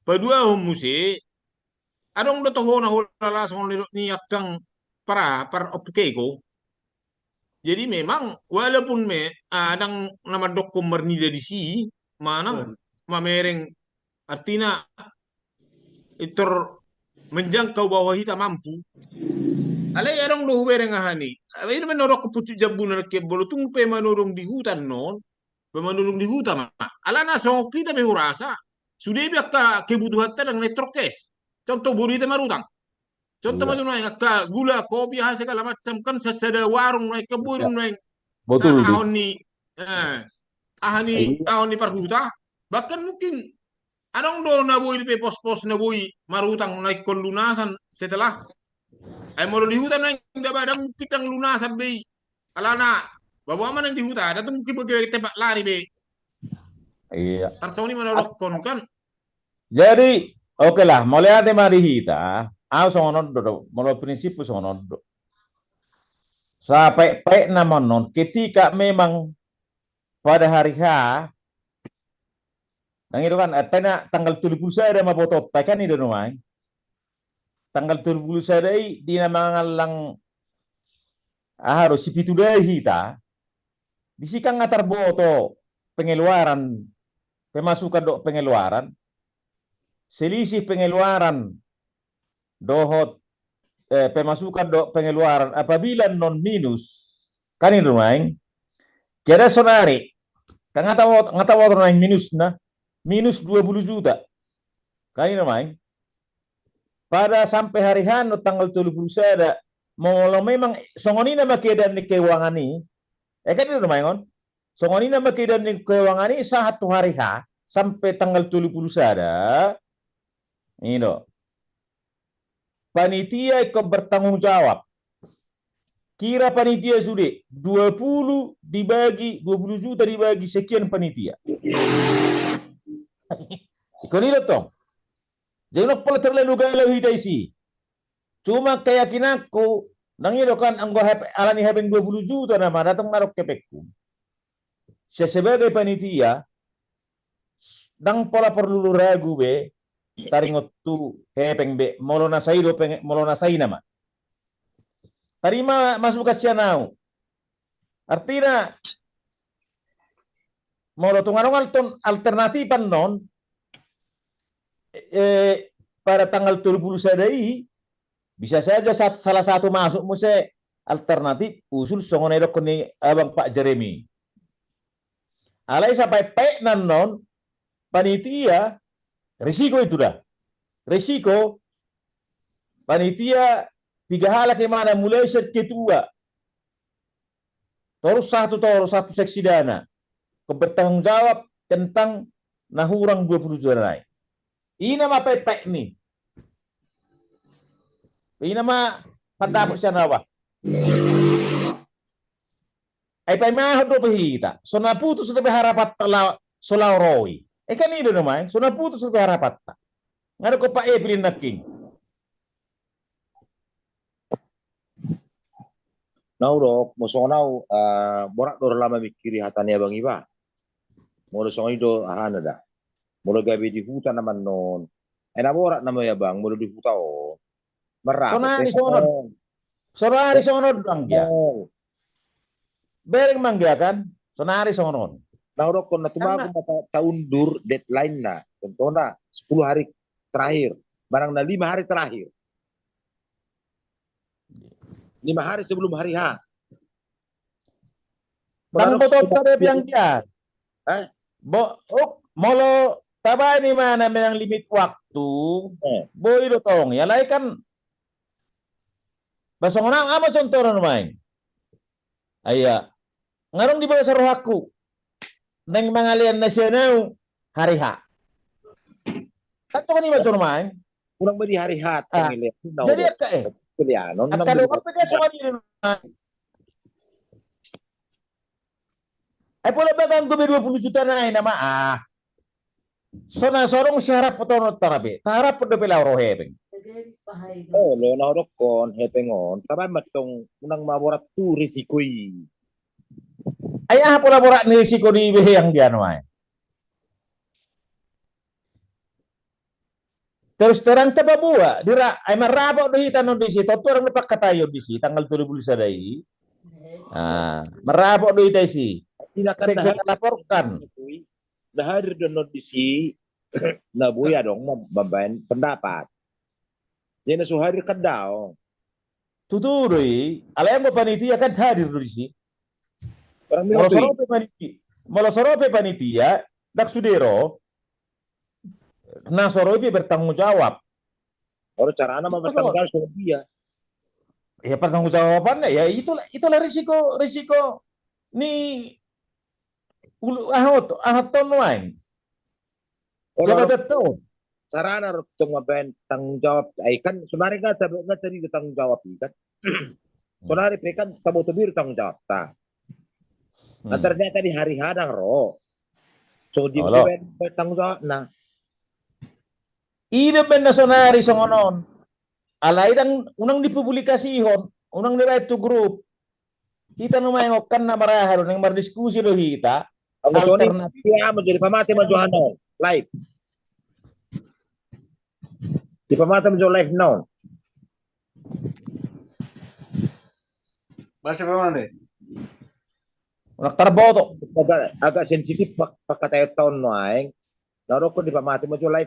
padua humuse adong do toho na hulala sa ni akang par opkego jadi memang walaupun adang nama dokum mernida di si manang mamereng artinya itor menjangkau bawah kita mampu alay adong do huwereng ahani alay naman norok putu jabunan ke bolutung pe manurung di hutan non pemanurung di hutan alana so kita behurasa sudah biakta kebutuhan tadang netrokes contoh buru itu marutang Contoh Iya. macam naik gula, kopi, segala macam kan sesada warung naik kebun naik Betul di. ahon ni Iya. ahon ni parhuta. Bahkan mungkin anong do na boy di pos-pos na boy marutang naik kon lunasan setelah ay mo di hutan naik dabadang kitang lunasan be. Alana bawa man ang di hutan datang mungkin bagi tebak lari be. Iya. Tarsoni manalokon kan. Jadi, oke lah, mulai ate marihita, songonon do, mulai prinsip songonon do. Sampai naman non, ketika memang pada hari H, nang itu kan, tanggal 30 saya ada mabotot, kan itu namanya. Tanggal 30 saya di nama lang harus sipitu deh hita, disikang ngatar boto pengeluaran, pemasukan do pengeluaran, selisih pengeluaran dohot pemasukan do pengeluaran apabila non minus kan itu main kira sonari kan ngatawo naik minus na minus 20 juta kan itu main pada sampai hari H tanggal 30 ada mau memang songonina makedan ni keuangan ni kan itu main songonina makedan ni keuangan ni satu hari H sampai tanggal 30 ada ini panitia ikut bertanggung jawab. Kira panitia sudah 20 juta dibagi sekian panitia. Ikut ini dong. Jadi nak perlu terlalu galau hidai si. Cuma keyakinanku nang itu kan anggo alani having 20 juta nama datang narok kepekku. Saya sebagai panitia nang pola perlu ragu be taringot tu hepeng be molo nasai nama tarima masuk ke cianau artinya molo tunganong alternatifan non pada tanggal 30 sadai bisa saja salah satu masuk muse alternatif usul songonero koni abang Pak Jeremy alai sampai nan non panitia risiko itu dah. Risiko panitia 3 hal kemana mulai set kedua. Terus satu seksi dana. Bertanggung jawab tentang nahurang 20 juta naik. Ini nama pepek nih. Ini nama pendapat sana apa? Ay mah do pahita. So na putus na harapat solauroi. Kan itu namanya, sudah putus sudah harapat. Ngada ko pa pilih naking. Nau dok, musonau borak dor lama mikiri hatanya bang Iba. Mulu songai do ahana dah. Mulu gabi di hutan naman non. Enak borak nama ya bang, mulu di hutan oh. Merah. Sonari sonon bang ya. Bereng mangga kan, sonari sonon. Nah, dok, kon tumago taundur deadline na. Contohnya 10 hari terakhir, barang na 5 hari terakhir. 5 hari sebelum hari H. Dan betul tadi yang dia. Molo tabay ni mana yang limit waktu. Boy do tong ya lai kan. Basongonang ama contoh main. Aya. Ngarong di bawah saruh aku. Neng mangalian nasional hari H. Atau kan ini macam main. Kurang beri hari H. Jadi pilihan. Kalau apa dia cuma di rumah. Pula bagang gue 20 juta naik nama Sona sorong syarat potono tarabe. Tarap pada pela oro hepeng. Oh, lo na orok kon hepengon. Tabay matong unang maborat tu risikoi. Ayah pula borak ni risiko di yang dia namanya. Terus terang taba buat dira ay marabo do hitan di situ tu orang dapat katayo di si tanggal 30 sadai. Marabo do hitai si. Tidak kita laporkan. Dah hadir dan notisi na buya dong membain pendapat. Jadi suhadir kedau. Tuturi, alayang ko panitia kan hadir di si. Molosorope panitia dak sudero nasorope bertanggung jawab. Orang cara anak bertanggung jawab sama dia. Ya pertanggungjawabannya ya itulah risiko nih ahot lain. Coba tahu. Sarana untuk ngapain tanggung jawab. Kan sebenarnya nggak tadi tanggung jawab kan. Sebenarnya kan tamu tebir tanggung jawab ta. Nah ternyata di hari hadang roh. So di tanggung jawab nah. Ide penasonari songonon. Alai dan unang dipublikasihon, unang di itu grup. Kita numayangkan na marahalo nang berdiskusi lo kita. Ang alternatif dia menjadi pamati majuhano live. Di pamati majuh live now. Basta pa man eh. Unak tarboto. Agak sensitif pak tahun noaing. Naruh ko di pamati majuh live.